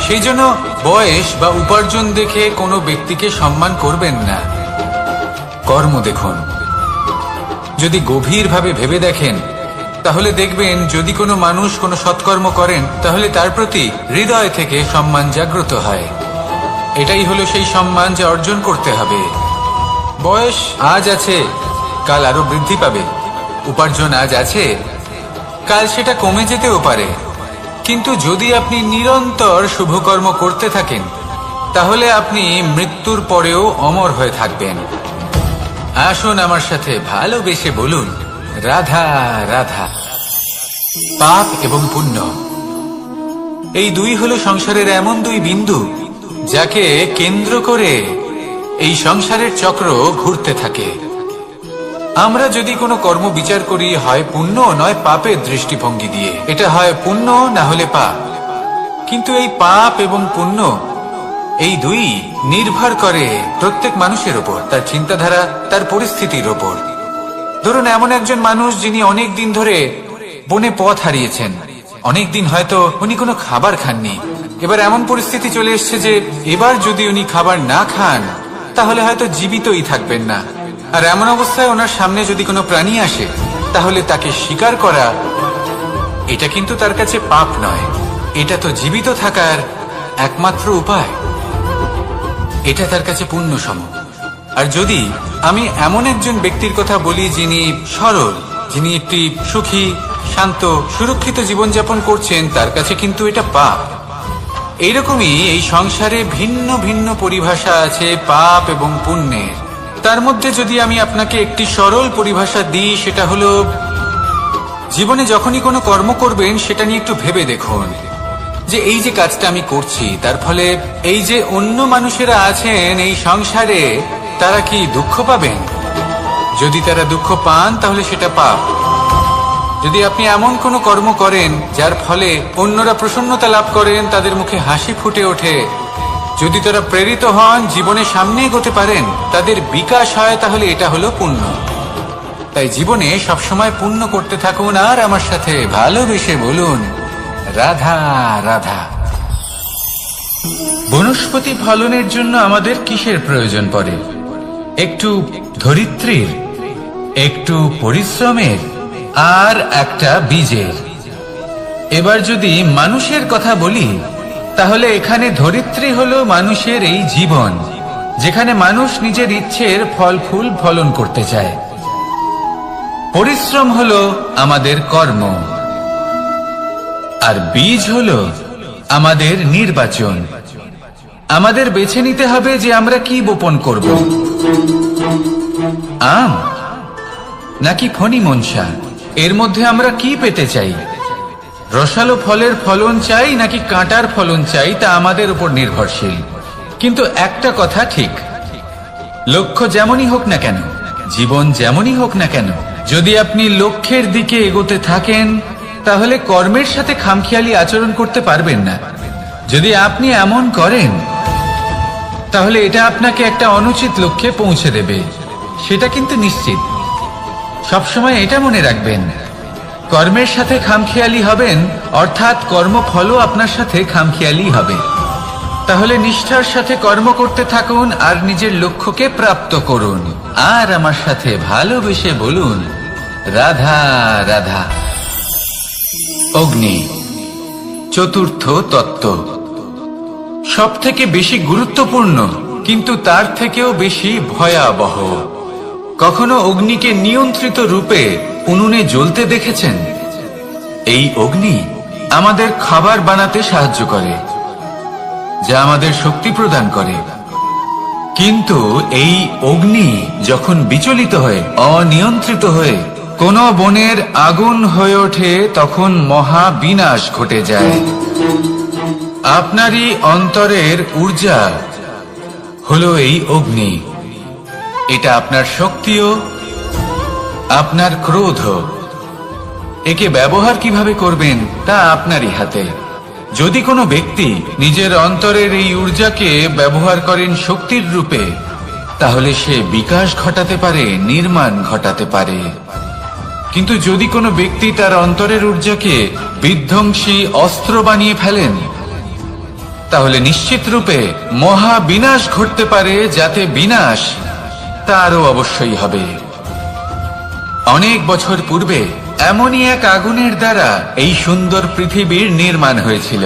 সেই জন্য বয়স বা উপার্জন দেখে কোনো ব্যক্তিকে সম্মান করবেন না, কর্ম দেখুন। যদি গভীরভাবে ভেবে দেখেন তাহলে দেখবেন যদি কোনো মানুষ কোনো সৎকর্ম করেন তাহলে তার প্রতি হৃদয় থেকে সম্মান জাগ্রত হয়। এটাই হলো সেই সম্মান যা অর্জন করতে হবে। বয়স আজ আছে, কাল আরো বৃদ্ধি পাবে। উপার্জন আজ আছে, কাল সেটা কমে যেতেও পারে। কিন্তু যদি আপনি নিরন্তর শুভকর্ম করতে থাকেন তাহলে আপনি মৃত্যুর পরেও অমর হয়ে থাকবেন। আসুন আমার সাথে ভালোবেসে বলুন, রাধা রাধা। পাপ এবং পুণ্য, এই দুই হলো সংসারের এমন দুই বিন্দু যাকে কেন্দ্র করে এই সংসারের চক্র ঘুরতে থাকে। আমরা যদি কোনো কর্ম বিচার করি হয় পুণ্য নয় পাপের দৃষ্টিভঙ্গি দিয়ে, এটা হয় পুণ্য না হলে পাপ। কিন্তু এই পাপ এবং পুণ্য এই দুই নির্ভর করে প্রত্যেক মানুষের ওপর, তার চিন্তাধারা, তার পরিস্থিতির ওপর। ধরুন এমন একজন মানুষ যিনি অনেক দিন ধরে বনে পথ হারিয়েছেন, অনেক দিন হয়তো উনি কোনো খাবার খাননি। এবার এমন পরিস্থিতি চলে এসছে যে এবার যদি উনি খাবার না খান তাহলে হয়তো জীবিতই থাকবেন না। আর এমন অবস্থায় ওনার সামনে যদি কোনো প্রাণী আসে তাহলে তাকে শিকার করা এটা কিন্তু তার কাছে পাপ নয়, এটা তো জীবিত থাকার একমাত্র উপায়। এটা তার কাছে পুণ্য সম। আর যদি আমি এমন একজন ব্যক্তির কথা বলি যিনি সরল, যিনি একটি সুখী, শান্ত, সুরক্ষিত জীবনযাপন করছেন, তার কাছে কিন্তু এটা পাপ। এইরকমই এই সংসারে ভিন্ন ভিন্ন পরিভাষা আছে পাপ এবং পুণ্যের। তার মধ্যে যদি আমি আপনাকে একটি সরল পরিভাষা দিই, সেটা হলো জীবনে যখনই কোনো কর্ম করবেন সেটা নিয়ে একটু ভেবে দেখুন যে এই যে কাজটা আমি করছি তার ফলে এই যে অন্য মানুষেরা আছেন এই সংসারে তারা কি দুঃখ পাবেন? যদি তারা দুঃখ পান তাহলে সেটা পাপ। যদি আপনি এমন কোনো কর্ম করেন যার ফলে অন্যরা প্রসন্নতা লাভ করেন, তাদের মুখে হাসি ফুটে ওঠে, যদি তারা প্রেরিত হন, জীবনে সামনে এগোতে পারেন, তাদের বিকাশ হয়, তাহলে এটা হলো পুণ্য। তাই জীবনে সবসময় পুণ্য করতে থাকুন আর আমার সাথে ভালোবেসে বলুন, রাধা রাধা। বনস্পতি ফলনের জন্য আমাদের কিসের প্রয়োজন পড়ে? একটু ধরিত্রীর, একটু পরিশ্রমের আর একটা বীজের। এবার যদি মানুষের কথা বলি তাহলে এখানে ধরিত্রী হলো মানুষের এই জীবন, যেখানে মানুষ নিজের ইচ্ছের ফল ফুল ফলন করতে চায়। পরিশ্রম হলো আমাদের কর্ম, আর বীজ হলো আমাদের নির্বাচন। আমাদের বেছে নিতে হবে যে আমরা কি বপন করব, আম নাকি ফণি মনসা। এর মধ্যে আমরা কি পেতে চাই? রসালো ফলের ফলন চাই নাকি কাঁটার ফলন চাই, তা আমাদের উপর নির্ভরশীল। কিন্তু একটা কথা ঠিক, লক্ষ্য যেমনই হোক না কেন, জীবন যেমনই হোক না কেন, যদি আপনি লক্ষ্যের দিকে এগোতে থাকেন তাহলে কর্মের সাথে খামখেয়ালি আচরণ করতে পারবেন না। যদি আপনি এমন করেন তাহলে এটা আপনাকে একটা অনুচিত লক্ষ্যে পৌঁছে দেবে, সেটা কিন্তু নিশ্চিত। সবসময় এটা মনে রাখবেন, কর্মের সাথে খামখেয়ালি হবেন অর্থাৎ কর্মফলও আপনার সাথে খামখেয়ালি হবে। তাহলে নিষ্ঠার সাথে কর্ম করতে থাকুন আর নিজের লক্ষ্যকে প্রাপ্ত করুন। আর আমার সাথে ভালোবেসে বলুন, রাধা রাধা। অগ্নি চতুর্থ তত্ত্ব, সব থেকে বেশি গুরুত্বপূর্ণ কিন্তু তার থেকেও বেশি ভয়াবহ। কখনো অগ্নিকে নিয়ন্ত্রিত রূপে উনুনে জ্বলতে দেখেছেন? এই অগ্নি আমাদের খাবার বানাতে সাহায্য করে, যা আমাদের শক্তি প্রদান করে। কিন্তু এই অগ্নি যখন বিচলিত হয়ে, অনিয়ন্ত্রিত হয়ে কোন বনের আগুন হয়ে ওঠে, তখন মহা বিনাশ ঘটে যায়। আপনারই অন্তরের ঊর্জা হলো এই অগ্নি। এটা আপনার শক্তিও, আপনার ক্রোধও। একে ব্যবহার কিভাবে করবেন তা আপনারই হাতে। যদি কোনো ব্যক্তি নিজের অন্তরের এই ঊর্জাকে ব্যবহার করেন শক্তির রূপে, তাহলে সে বিকাশ ঘটাতে পারে, নির্মাণ ঘটাতে পারে। কিন্তু যদি কোনো ব্যক্তি তার অন্তরের ঊর্জাকে বিধ্বংসী অস্ত্র বানিয়ে ফেলেন, তাহলে নিশ্চিত রূপে মহা বিনাশ ঘটতে পারে, যাতে বিনাশ তারও অবশ্যই হবে। অনেক বছর পূর্বে এমনই এক আগুনের দ্বারা এই সুন্দর পৃথিবীর নির্মাণ হয়েছিল।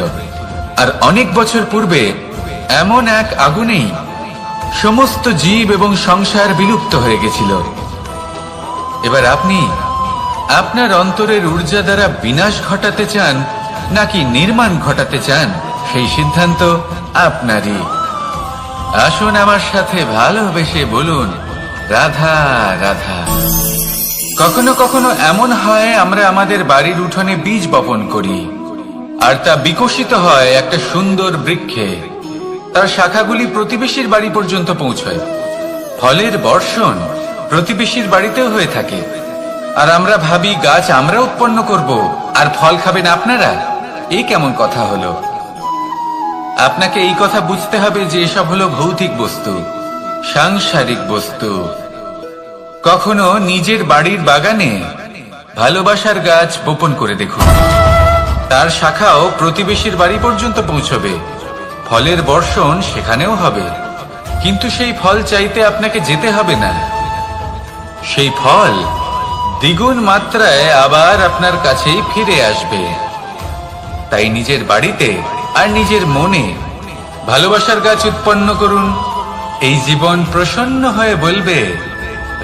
আর অনেক বছর পূর্বে এমন এক আগুনেই সমস্ত জীব এবং সংসার বিলুপ্ত হয়ে গেছিল। এবার আপনি আপনার অন্তরের ঊর্জা দ্বারা বিনাশ ঘটাতে চান নাকি নির্মাণ ঘটাতে চান, সেই সিদ্ধান্ত আপনারই। আসুন আমার সাথে ভালোবেসে বলুন, রাধা রাধা। কখনো কখনো এমন হয়, আমরা আমাদের বাড়ির উঠোনে বীজ বপন করি, আর তা বিকশিত হয় একটা সুন্দর বৃক্ষে। তার শাখাগুলি প্রতিবেশীর বাড়ি পর্যন্ত পৌঁছয়। ফলের বর্ষণ প্রতিবেশীর বাড়িতেও হয়ে থাকে। আর আমরা ভাবি গাছ আমরা উৎপন্ন করব, আর ফল খাবেন আপনারা। এই কেমন কথা হলো? আপনাকে এই কথা বুঝতে হবে যে এসব হলো ভৌতিক বস্তু, সাংসারিক বস্তু। কখনো নিজের বাড়ির বাগানে ভালোবাসার গাছ বপন করে দেখুন। তার শাখাও প্রতিবেশীর বাড়ি পর্যন্ত পৌঁছবে, ফলের বর্ষণ সেখানেও হবে। কিন্তু সেই ফল চাইতে আপনাকে যেতে হবে না, সেই ফল দ্বিগুণ মাত্রায় আবার আপনার কাছেই ফিরে আসবে। তাই নিজের বাড়িতে আর নিজের মনে ভালোবাসার গাছ উৎপন্ন করুন। এই জীবন প্রসন্ন হয়ে বলবে,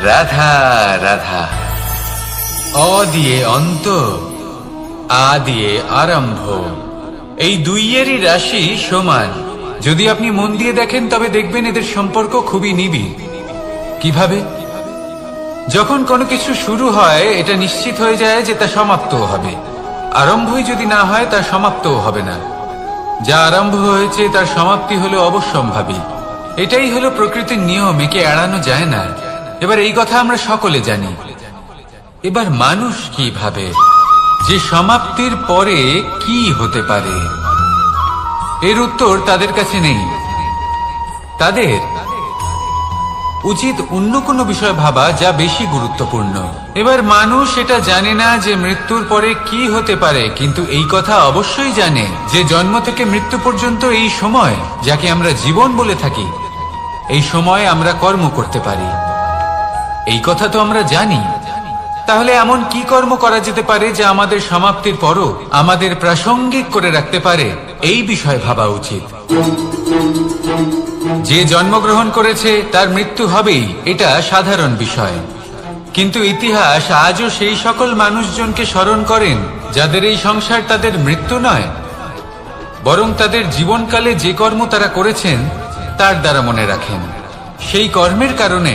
রাধা রাধা। অ দিয়ে অন্ত, আ দিয়ে আরম্ভ। এই দুইয়েরই রাশি সমান। যদি আপনি মন দিয়ে দেখেন তবে দেখবেন এদের সম্পর্ক খুবই নিবিড়। কিভাবে? যখন কোনো কিছু শুরু হয়, এটা নিশ্চিত হয়ে যায় যে তা সমাপ্তও হবে। আরম্ভই যদি না হয়, তার সমাপ্তও হবে না। যা আরম্ভ হয়েছে তার সমাপ্তি হলো অবশ্যম্ভাবী। এটাই হলো প্রকৃতির নিয়ম, একে এড়ানো যায় না। এবার এই কথা আমরা সকলে জানি। এবার মানুষ কি ভাবে যে সমাপ্তির পরে কি হতে পারে, এর উত্তর তাদের কাছে নেই। তাদের উচিত অন্য কোনো বিষয় ভাবা যা বেশি গুরুত্বপূর্ণ। এবার মানুষ এটা জানে না যে মৃত্যুর পরে কি হতে পারে, কিন্তু এই কথা অবশ্যই জানে যে জন্ম থেকে মৃত্যু পর্যন্ত এই সময়, যাকে আমরা জীবন বলে থাকি, এই সময় আমরা কর্ম করতে পারি। এই কথা তো আমরা জানি। তাহলে এমন কি কর্ম করা যেতে পারে যা আমাদের সমাপ্তির পরও আমাদের প্রাসঙ্গিক করে রাখতে পারে, এই বিষয়ে ভাবা উচিত। যে জন্মগ্রহণ করেছে তার মৃত্যু হবেই, এটা সাধারণ বিষয়। কিন্তু ইতিহাস আজও সেই সকল মানুষজনকে স্মরণ করেন যাদের এই সংসার তাদের মৃত্যু নয়, বরং তাদের জীবনকালে যে কর্ম তারা করেছেন তার দ্বারা মনে রাখেন। সেই কর্মের কারণে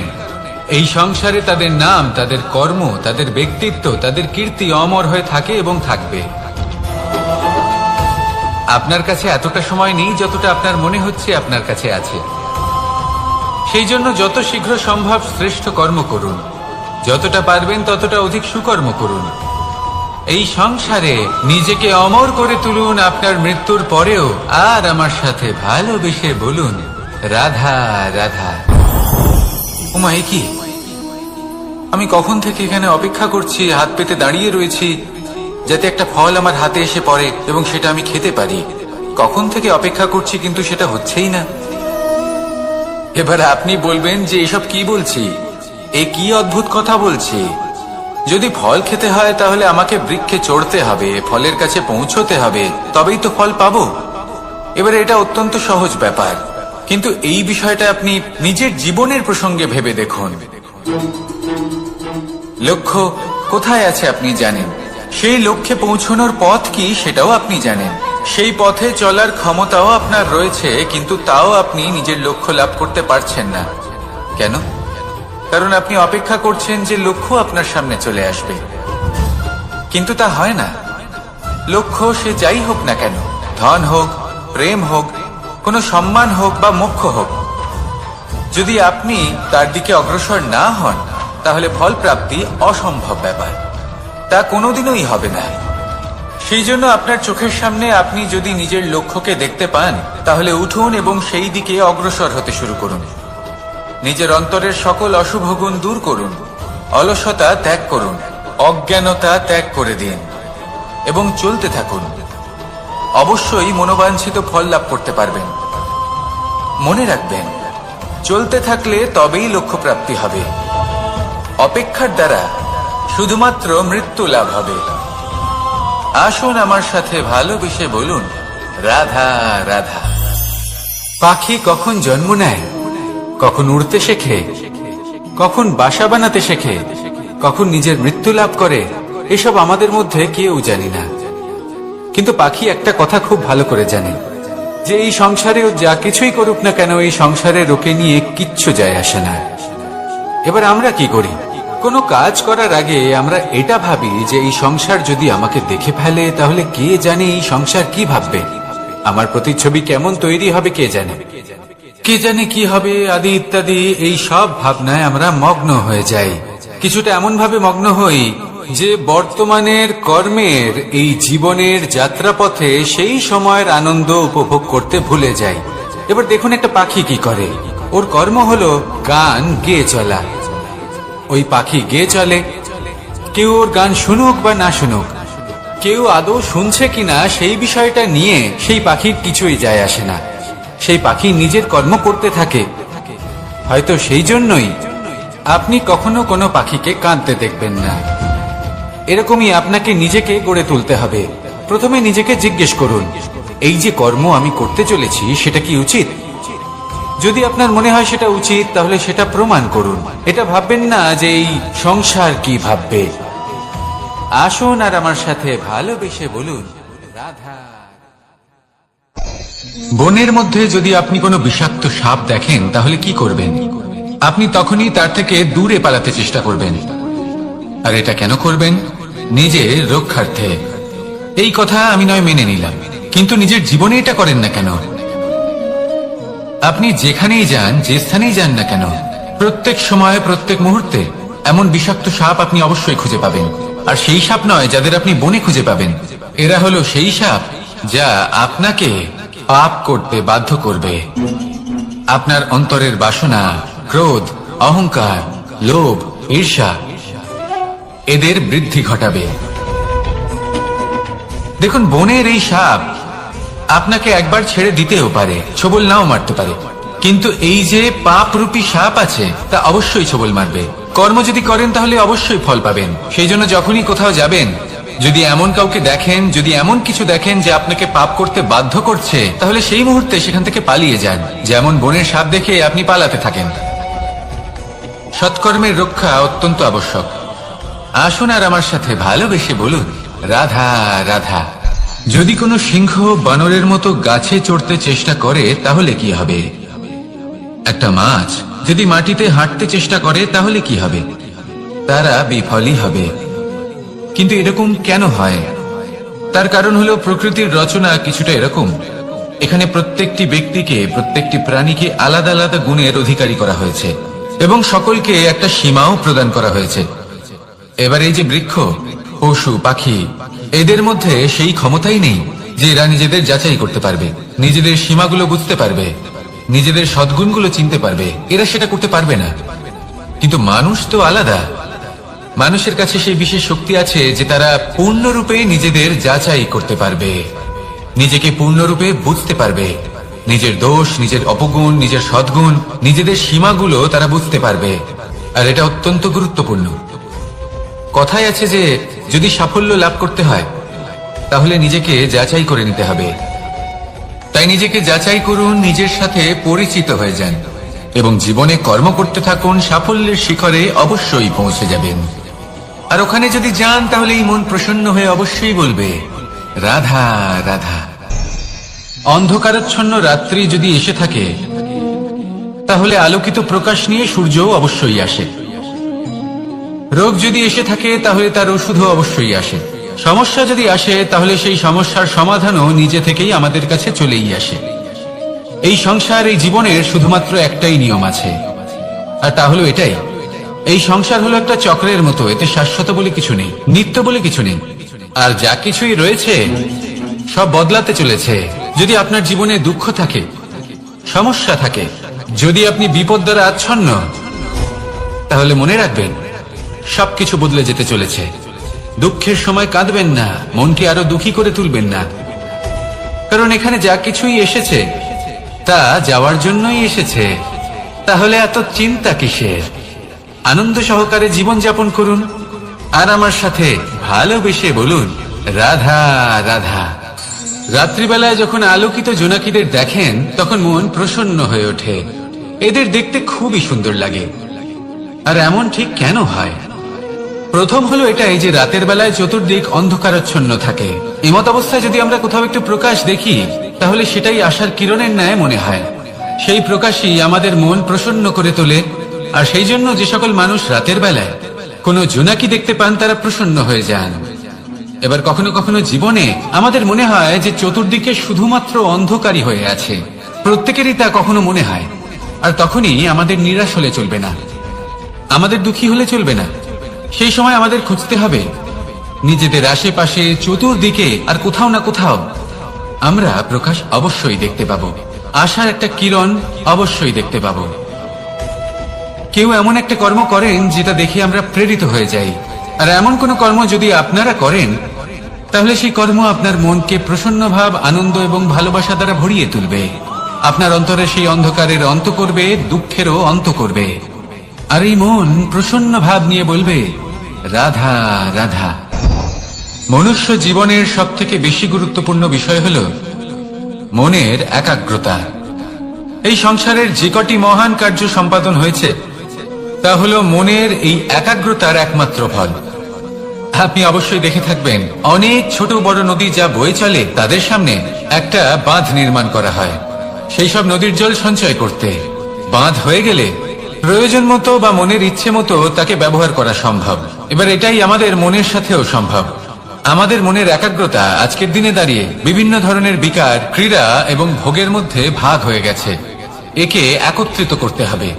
এই সংসারে তাদের নাম, তাদের কর্ম, তাদের ব্যক্তিত্ব, তাদের কীর্তি অমর হয়ে থাকে এবং থাকবে। আপনার কাছে এতটা সময় নেই যতটা আপনার মনে হচ্ছে আপনার কাছে আছে। সেই জন্য যত শীঘ্র সম্ভব শ্রেষ্ঠ কর্ম করুন, যতটা পারবেন ততটা অধিক সুকর্ম করুন। এই সংসারে নিজেকে অমর করে তুলুন আপনার মৃত্যুর পরেও। আর আমার সাথে ভালোবেসে বলুন, রাধা রাধা। ওমা, এ কি? আমি কখন থেকে এখানে অপেক্ষা করছি, হাত পেতে দাঁড়িয়ে রয়েছি যাতে একটা ফল আমার হাতে এসে পড়ে এবং সেটা আমি খেতে পারি। কখন থেকে অপেক্ষা করছি, কিন্তু সেটা হচ্ছেই না। এবার আপনি বলবেন যে এসব কি বলছি, এ কি অদ্ভুত কথা বলছি। যদি ফল খেতে হয় তাহলে আমাকে বৃক্ষে চড়তে হবে, ফলের কাছে পৌঁছতে হবে, তবেই তো ফল পাবো। এবারে এটা অত্যন্ত সহজ ব্যাপার, কিন্তু এই বিষয়টা আপনি নিজের জীবনের প্রসঙ্গে ভেবে দেখুন। লক্ষ্য কোথায় আছে আপনি জানেন, সেই লক্ষ্যে পৌঁছানোর পথ কি সেটাও আপনি জানেন, সেই পথে চলার ক্ষমতাও আপনার রয়েছে, কিন্তু তাও আপনি নিজের লক্ষ্য লাভ করতে পারছেন না। কেন? কারণ আপনি অপেক্ষা করছেন যে লক্ষ্য আপনার সামনে চলে আসবে, কিন্তু তা হয় না। লক্ষ্য সে যাই হোক না কেন, ধন হোক, প্রেম হোক, কোনো সম্মান হোক বা মোক্ষ হোক, যদি আপনি তার দিকে অগ্রসর না হন তাহলে ফল প্রাপ্তি অসম্ভব ব্যাপার, তা কোনোদিনই হবে না। সেই জন্য আপনার চোখের সামনে আপনি যদি নিজের লক্ষ্যকে দেখতে পান তাহলে উঠুন এবং সেই দিকে অগ্রসর হতে শুরু করুন। নিজের অন্তরের সকল অশুভ গুণ দূর করুন, অলসতা ত্যাগ করুন, অজ্ঞানতা ত্যাগ করে দিন এবং চলতে থাকুন। অবশ্যই মনোবাঞ্ছিত ফল লাভ করতে পারবেন। মনে রাখবেন, চলতে থাকলে তবেই লক্ষ্য প্রাপ্তি হবে। অপেক্ষার দ্বারা শুধুমাত্র মৃত্যু লাভ হবে। আসুন আমার সাথে ভালোবেসে বলুন, রাধা রাধা। পাখি কখন জন্ম নেয়, কখন উড়তে শেখে, কখন বাসা বানাতে শেখে, কখন নিজের মৃত্যু লাভ করে, এসব আমাদের মধ্যে কেউ জানি না। কিন্তু পাখি একটা কথা খুব ভালো করে জানে, যে এই সংসারে ও যা কিছুই করুক না কেন, এই সংসারে ওকে নিয়ে কিচ্ছু যায় আসে না। এবার আমরা কি করি? কোনো কাজ করার আগে আমরা এটা ভাবি যে এই সংসার যদি আমাকে দেখে ফেলে তাহলে কে জানে এই সংসার কি ভাববে, আমার প্রতিচ্ছবি কেমন তৈরি হবে কে জানে, কে জানে কি হবে আদি ইত্যাদি। এই সব ভাবনায় আমরা মগ্ন হয়ে যাই। কিছুটা এমন ভাবে মগ্ন হই যে বর্তমানের কর্মের এই জীবনের যাত্রাপথে সেই সময়ের আনন্দ উপভোগ করতে ভুলে যাই। এবার দেখুন একটা পাখি কি করে, ওর কর্ম হলো গান গেয়ে চলা। ওই পাখি গেয়ে চলে, কেউ ওর গান শুনুক বা না শুনুক, কেউ আদৌ শুনছে কিনা সেই বিষয়টা নিয়ে সেই পাখির কিছুই যায় আসে না। সেই পাখি নিজের কর্ম করতে থাকে। হয়তো সেই জন্যই আপনি কখনো কোনো পাখিকে কাঁদতে দেখবেন না। এরকমই আপনাকে নিজেকে গড়ে তুলতে হবে। প্রথমে নিজেকে জিজ্ঞেস করুন, এই যে কর্ম আমি করতে চলেছি সেটা কি উচিত? যদি আপনার মনে হয় সেটা উচিত তাহলে সেটা প্রমাণ করুন। এটা ভাববেন না যে এই সংসার কি ভাববে। আসুন আর আমার সাথে ভালোবেসে বলুন, রাধা। বনের মধ্যে যদি আপনি কোনো বিষাক্ত সাপ দেখেন তাহলে কি করবেন? আপনি তখনই তার থেকে দূরে পালাতে চেষ্টা করবেন। আর এটা কেন করবেন? নিজের রক্ষার্থে। এই কথা আমি নয় মেনে নিলাম, কিন্তু নিজের জীবনে এটা করেন না কেন? আপনি যেখানেই যান, যে স্থানেই যান না কেন, প্রত্যেক সময় প্রত্যেক মুহূর্তে এমন বিষাক্ত সাপ আপনি অবশ্যই খুঁজে পাবেন। আর সেই সাপ নয় যাদের আপনি বনে খুঁজে পাবেন, এরা হলো সেই সাপ যা আপনাকে পাপ করতে বাধ্য করবে। আপনার অন্তরের বাসনা, ক্রোধ, অহংকার, লোভ, ঈর্ষা এদের বৃদ্ধি ঘটাবে। দেখুন, বনের এই সাপ আপনাকে একবার ছেড়ে দিতেও পারে, ছোবল নাও মারতে পারে, কিন্তু এই যে পাপরূপী সাপ আছে তা অবশ্যই ছোবল মারবে। কর্ম যদি করেন তাহলে অবশ্যই ফল পাবেন। সেই জন্য যখনই কোথাও যাবেন, যদি এমন কাউকে দেখেন, যদি এমন কিছু দেখেন যে আপনাকে পাপ করতে বাধ্য করছে, তাহলে সেই মুহূর্তে সেখান থেকে পালিয়ে যান। যেমন বনের সাপ দেখে আপনি পালাতে থাকেন। সৎকর্মের রক্ষা অত্যন্ত আবশ্যক। আসুন আর আমার সাথে ভালোবেসে বলুন, রাধা রাধা। যদি কোনো সিংহ বানরের মতো গাছে চড়তে চেষ্টা করে তাহলে কি হবে? একটা মাছ যদি মাটিতে হাঁটতে চেষ্টা করে তাহলে কি হবে? তারা বিফলই হবে। কিন্তু এরকম কেন হয়? তার কারণ হলো প্রকৃতির রচনা কিছুটা এরকম। এখানে প্রত্যেকটি ব্যক্তিকে, প্রত্যেকটি প্রাণীকে আলাদা আলাদা গুণের অধিকারী করা হয়েছে এবং সকলকে একটা সীমাও প্রদান করা হয়েছে। এবার এই যে বৃক্ষ, পশু, পাখি, এদের মধ্যে সেই ক্ষমতাই নেই যে এরা নিজেদের যাচাই করতে পারবে, নিজেদের সীমাগুলো বুঝতে পারবে, নিজেদের সদ্গুণগুলো চিনতে পারবে। এরা সেটা করতে পারবে না। কিন্তু মানুষ তো আলাদা। মানুষের কাছে সেই বিশেষ শক্তি আছে যে তারা পূর্ণরূপে নিজেদের যাচাই করতে পারবে, নিজেকে পূর্ণরূপে বুঝতে পারবে, নিজের দোষ, নিজের অপগুণ, নিজের সদ্গুণ, নিজেদের সীমাগুলো তারা বুঝতে পারবে। আর এটা অত্যন্ত গুরুত্বপূর্ণ। কথায় আছে যে যদি সাফল্য লাভ করতে হয় তাহলে নিজেকে যাচাই করে নিতে হবে। তাই নিজেকে যাচাই করুন, নিজের সাথে পরিচিত হয়ে যান এবং জীবনে কর্ম করতে থাকুন। সাফল্যের শিখরে অবশ্যই পৌঁছে যাবেন। আর ওখানে যদি যান তাহলে এই মন প্রসন্ন হয়ে অবশ্যই বলবে, রাধা রাধা। অন্ধকারাচ্ছন্ন রাত্রি যদি এসে থাকে তাহলে আলোকিত প্রকাশ নিয়ে সূর্যও অবশ্যই আসে। রোগ যদি এসে থাকে তাহলে তার ওষুধও অবশ্যই আসে। সমস্যা যদি আসে তাহলে সেই সমস্যার সমাধানও নিজে থেকেই আমাদের কাছে চলেই আসে। এই সংসার, এই জীবনের শুধুমাত্র একটাই নিয়ম আছে, আর তা হলো এটাই, এই সংসার হলো একটা চক্রের মতো। এতে শাশ্বত বলে কিছু নেই, নিত্য বলে কিছু নেই, আর যা কিছুই রয়েছে সব বদলাতে চলেছে। যদি আপনার জীবনে দুঃখ থাকে, সমস্যা থাকে, যদি আপনি বিপদ দ্বারা আচ্ছন্ন, তাহলে মনে রাখবেন সবকিছু বদলে যেতে চলেছে। দুঃখের সময় কাঁদবেন না, মনকে আরো দুঃখী করে তুলবেন না, কারণ এখানে যা কিছুই এসেছে তা যাওয়ার জন্যই এসেছে। তাহলে এত চিন্তা কিসের? আনন্দ সহকারে জীবন যাপন করুন, আর আমার সাথে ভালোবেসে বলুন রাধা রাধা। রাত্রিবেলায় যখন আলোকিত জোনাকিদের দেখেন তখন মন প্রসন্ন হয়ে ওঠে। এদের দেখতে খুবই সুন্দর লাগে। আর এমন ঠিক কেন হয়? প্রথম হলো এটাই যে রাতের বেলায় চতুর্দিক অন্ধকারাচ্ছন্ন থাকে। এমত অবস্থায় যদি আমরা কোথাও একটু প্রকাশ দেখি, তাহলে সেটাই আশার কিরণের ন্যায় মনে হয়। সেই প্রকাশই আমাদের মন প্রসন্ন করে তোলে। আর সেই জন্য যে সকল মানুষ রাতের বেলায় কোনো জোনাকি দেখতে পান তারা প্রসন্ন হয়ে যান। এবার কখনো কখনো জীবনে আমাদের মনে হয় যে চতুর্দিকে শুধুমাত্র অন্ধকারই হয়ে আছে, প্রত্যেকেরই তা কখনো মনে হয়। আর তখনই আমাদের নিরাশ হলে চলবে না, আমাদের দুঃখী হলে চলবে না। সেই সময় আমাদের খুঁজতে হবে নিজেদের আশেপাশে, চতুর্দিকে, আর কোথাও না কোথাও আমরা প্রকাশ অবশ্যই দেখতে পাবো, আশার একটা কিরণ অবশ্যই দেখতে পাবো। কেউ এমন একটা কর্ম করেন যেটা দেখে আমরা প্রেরিত হয়ে যাই, আর এমন কোন কর্ম যদি আপনারা করেন তাহলে সেই কর্ম আপনার মনকে প্রসন্ন ভাব, আনন্দ এবং ভালোবাসা দ্বারা ভরিয়ে তুলবে। আপনার অন্তরে সেই অন্ধকারের অন্ত করবে, দুঃখেরও অন্ত করবে। আর এই মন প্রসন্ন ভাব নিয়ে বলবে রাধা রাধা। মনুষ্য জীবনের সব থেকে বেশি গুরুত্বপূর্ণ বিষয় হল মনের একাগ্রতা। এই সংসারের যে কটি মহান কার্য সম্পাদন হয়েছে তা হল মনের এই একাগ্রতার একমাত্র ফল। আপনি অবশ্যই দেখে থাকবেন অনেক ছোট বড় নদী যা বয়ে চলে তাদের সামনে একটা বাঁধ নির্মাণ করা হয় সেই সব নদীর জল সঞ্চয় করতে। বাঁধ হয়ে গেলে প্রয়োজন মতো বা মনের ইচ্ছে মতো তাকে ব্যবহার করা সম্ভব। এবার এটাই আমাদের মনের সাথেও সম্ভব। আমাদের মনের একাগ্রতা আজকের দিনে দাঁড়িয়ে বিভিন্ন ধরনের বিকার, ক্রীড়া এবং ভোগের মধ্যে ভাগ হয়ে গেছে। একে একত্রিত করতে হবে,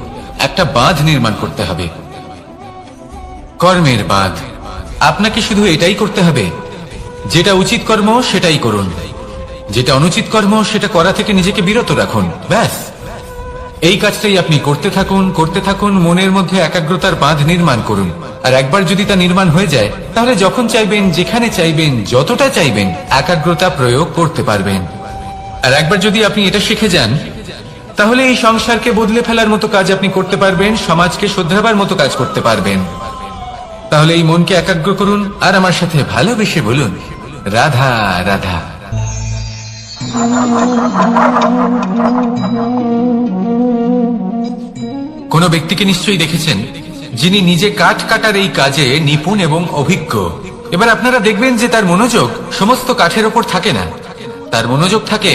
একটা বাঁধ নির্মাণ করতে হবে, কর্মের বাঁধ। আপনাকে শুধু এটাই করতে হবে, যেটা উচিত কর্ম সেটাই করুন, যেটা অনুচিত কর্ম সেটা করা থেকে নিজেকে বিরত রাখুন। ব্যাস, এই কাজটাই আপনি করতে থাকুন, করতে থাকুন। মনের মধ্যে একাগ্রতার বাঁধ নির্মাণ করুন। আর একবার যদি তা নির্মাণ হয়ে যায় তাহলে যখন চাইবেন, যেখানে চাইবেন, যতটা চাইবেন একাগ্রতা প্রয়োগ করতে পারবেন। আর একবার যদি আপনি এটা শিখে যান তাহলে এই সংসারকে বদলে ফেলার মতো কাজ আপনি করতে পারবেন, সমাজকে শোধরাবার মতো কাজ করতে পারবেন। তাহলে এই মনকে একাগ্র করুন আর আমার সাথে ভালোবেসে বলুন রাধা রাধা। কোন ব্যক্তিকে নিশ্চয়ই দেখেছেন যিনি নিজে কাঠ কাটার এই কাজে নিপুণ এবং অভিজ্ঞ। এবার আপনারা দেখবেন যে তার মনোযোগ সমস্ত কাঠের ওপর থাকে না, তার মনোযোগ থাকে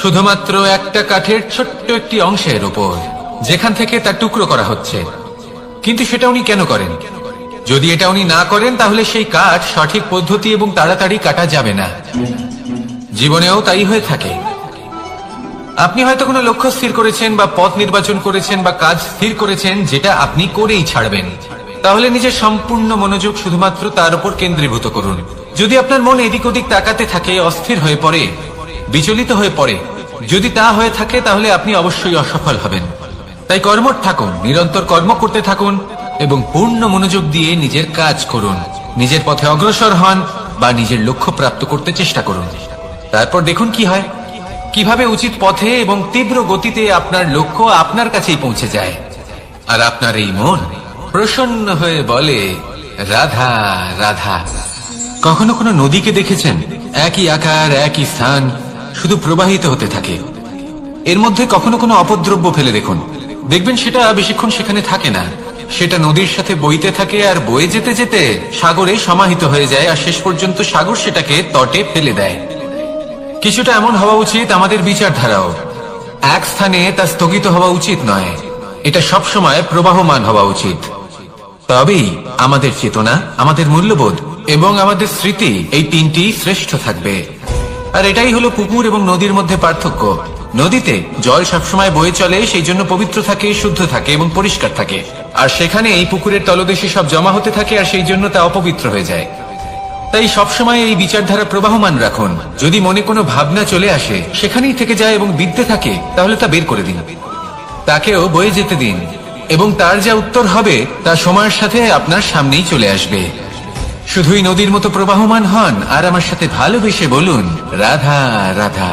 শুধুমাত্র একটা কাঠের ছোট্ট একটি অংশের উপর, যেখান থেকে তার টুকরো করা হচ্ছে। কিন্তু সেটা উনি কেন করেন? যদি এটা উনি না করেন তাহলে সেই কাঠ সঠিক পদ্ধতি এবং তাড়াতাড়ি কাটা যাবে না। জীবনেও তাই হয়ে থাকে। আপনি হয়তো কোনো লক্ষ্য স্থির করেছেন বা পথ নির্বাচন করেছেন বা কাজ স্থির করেছেন যেটা আপনি করেই ছাড়বেন। তাহলে নিজের সম্পূর্ণ মনোযোগ শুধুমাত্র তার উপর কেন্দ্রীভূত করুন। যদি আপনার মন এদিক ওদিক তাকাতে থাকে, অস্থির হয়ে পড়ে, বিচলিত হয়ে পড়ে, যদি তা হয়ে থাকে তাহলে আপনি অবশ্যই অসফল হবেন। তাই কর্মঠ থাকুন, নিরন্তর কর্ম করতে থাকুন এবং পূর্ণ মনোযোগ দিয়ে নিজের কাজ করুন। নিজের পথে অগ্রসর হন বা নিজের লক্ষ্য প্রাপ্ত করতে চেষ্টা করুন। তারপর দেখুন কি হয়, কিভাবে উচিত পথে এবং তীব্র গতিতে আপনার লক্ষ্য আপনার কাছেই পৌঁছে যায়। আর আপনার এই মন প্রসন্ন হয়ে বলে রাধা রাধা। কখনো কোনো নদীকে দেখেছেন? একই আকার, একই স্থান, শুধু প্রবাহিত হতে থাকে। এর মধ্যে কখনো কোনো অপদ্রব্য ফেলে দেখুন, দেখবেন সেটা বেশিক্ষণ সেখানে থাকে না। সেটা নদীর সাথে বইতে থাকে আর বয়ে যেতে যেতে সাগরে সমাহিত হয়ে যায়, আর শেষ পর্যন্ত সাগর সেটাকে তটে ফেলে দেয়। কিছুটা এমন হওয়া উচিত আমাদের বিচারধারাও। এক স্থানে তা স্থগিত হওয়া উচিত নয়, এটা সবসময় প্রবাহমান হওয়া উচিত। তবেই আমাদের চেতনা, আমাদের মূল্যবোধ এবং আমাদের স্মৃতি, এই তিনটি শ্রেষ্ঠ থাকবে। আর এটাই হলো পুকুর এবং নদীর মধ্যে পার্থক্য। নদীতে জল সবসময় বয়ে চলে, সেই জন্য পবিত্র থাকে, শুদ্ধ থাকে এবং পরিষ্কার থাকে। আর সেখানে এই পুকুরের তলদেশে সব জমা হতে থাকে, আর সেই জন্য তা অপবিত্র হয়ে যায়। তাই সবসময় এই বিচারধারা প্রবাহমান রাখুন। যদি মনে কোনো ভাবনা চলে আসে, সেখানেই থেকে যায় এবং বিদ্যে থাকে, তাহলে তা বের করে দিন, তাকেও বয়ে যেতে দিন, এবং তার যা উত্তর হবে তা সময়ের সাথে আপনার সামনেই চলে আসবে। শুধুই নদীর মতো প্রবাহমান হন আর আমার সাথে ভালোবেসে বলুন, রাধা রাধা।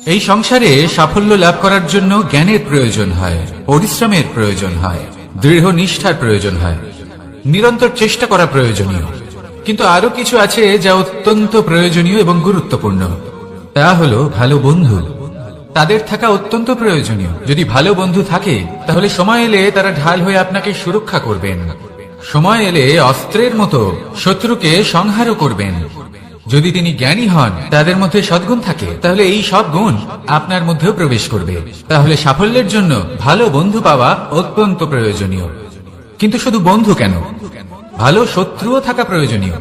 এই সংসারে সাফল্য লাভ করার জন্য জ্ঞানের প্রয়োজন হয়, পরিশ্রমের প্রয়োজন হয়, দৃঢ় নিষ্ঠার প্রয়োজন হয়, নিরন্তর চেষ্টা করা প্রয়োজনীয়। কিন্তু আরো কিছু আছে যা অত্যন্ত প্রয়োজনীয় এবং গুরুত্বপূর্ণ। তা হলো ভালো বন্ধু। তাদের থাকা অত্যন্ত প্রয়োজনীয়। যদি ভালো বন্ধু থাকে, তাহলে সময় এলে তারা ঢাল হয়ে আপনাকে সুরক্ষা করবেন। সময় এলে অস্ত্রের মতো শত্রুকে সংহারও করবেন। যদি তিনি জ্ঞানী হন, তাদের মধ্যে সদ্গুণ থাকে, তাহলে এই সব গুণ আপনার মধ্যেও প্রবেশ করবে। তাহলে সাফল্যের জন্য ভালো বন্ধু পাওয়া অত্যন্ত প্রয়োজনীয়। কিন্তু শুধু বন্ধু কেন, ভালো শত্রুও থাকা প্রয়োজনীয়।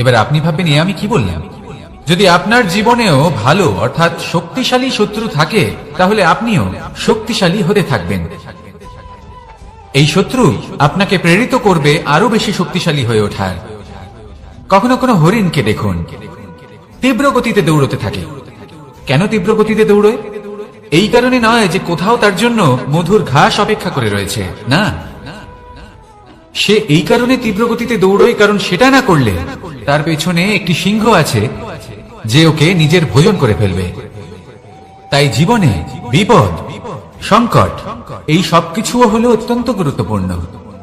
এবার আপনি ভাববেন, এ আমি কি বললাম? যদি আপনার জীবনেও ভালো অর্থাৎ শক্তিশালী শত্রু থাকে, তাহলে আপনিও শক্তিশালী হতে থাকবেন। এই শত্রু আপনাকে প্রেরিত করবে আরো বেশি শক্তিশালী হয়ে ওঠার। কখনো কোনো হরিণকে দেখুন, তীব্র গতিতে দৌড়তে থাকে। কেন তীব্র গতিতে দৌড়ে? এই কারণে নয় যে কোথাও তার জন্য মধুর ঘাস অপেক্ষা করে রয়েছে, না। সে এই কারণে তীব্র গতিতে দৌড়য় কারণ সেটা না করলে তার পেছনে একটি সিংহ আছে যে ওকে নিজের ভোজন করে ফেলবে। তাই জীবনে বিপদ, সংকট, এই সবকিছুও হলো অত্যন্ত গুরুত্বপূর্ণ।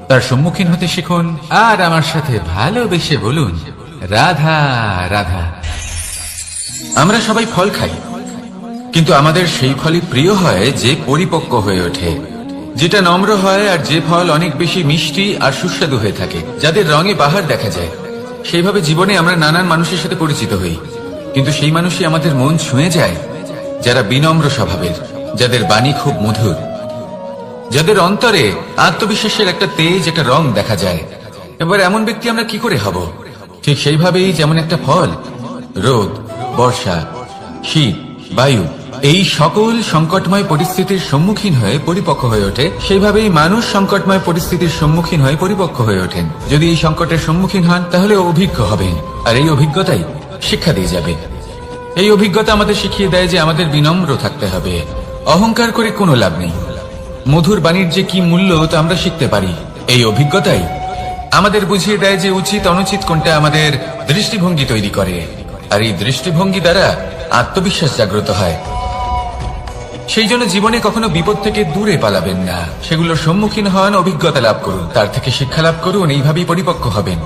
তার সম্মুখীন হতে শিখুন আর আমার সাথে ভালোবেসে বলুন, রাধা রাধা। আমরা সবাই ফল খাই, কিন্তু আমাদের সেই ফলই প্রিয় হয় যে পরিপক্ক হয়ে ওঠে, যেটা নম্র হয়, আর যে ফল অনেক বেশি মিষ্টি আর সুস্বাদু হয়ে থাকে, যাদের রঙে বাহার দেখা যায়। সেইভাবে জীবনে আমরা নানান মানুষের সাথে পরিচিত হই, কিন্তু সেই মানুষই আমাদের মন ছুঁয়ে যায় যারা বিনম্র স্বভাবের, যাদের বাণী খুব মধুর, যাদের অন্তরে আত্মবিশ্বাসের একটা তেজ, একটা রং দেখা যায়। এবার এমন ব্যক্তি আমরা কি করে হব? ঠিক সেইভাবেই যেমন একটা ফল রোদ, বর্ষা, শীত, বায়ু, এই সকল সংকটময় পরিস্থিতির সম্মুখীন হয়ে পরিপক্ক হয়ে ওঠে, সেইভাবেই মানুষ সংকটময় পরিস্থিতির সম্মুখীন হয়ে পরিপক্ক হয়ে ওঠেন। যদি এই সংকটের সম্মুখীন হন, তাহলে অভিজ্ঞ হবেন, আর এই অভিজ্ঞতাই শিক্ষা দিয়ে যাবে। এই অভিজ্ঞতা আমাদের শিখিয়ে দেয় যে আমাদের বিনম্র থাকতে হবে। অহংকার করে কোনো লাভ নেই। মধুর বাণীর যে কি মূল্য তা আমরা শিখতে পারি। এই অভিজ্ঞতাই আমাদের বুঝিয়ে দেয় যে উচিত অনুচিত কোনটা, আমাদের দৃষ্টিভঙ্গি তৈরি করে, আর এই দৃষ্টিভঙ্গি দ্বারা আত্মবিশ্বাস জাগ্রত হয়। সেই জন্য জীবনে কখনো বিপদ থেকে দূরে পালাবেন না, সেগুলোর সম্মুখীন হন, অভিজ্ঞতা লাভ করুন, তার থেকে শিক্ষা লাভ করুন, এইভাবেই পরিপক্ক হবেন।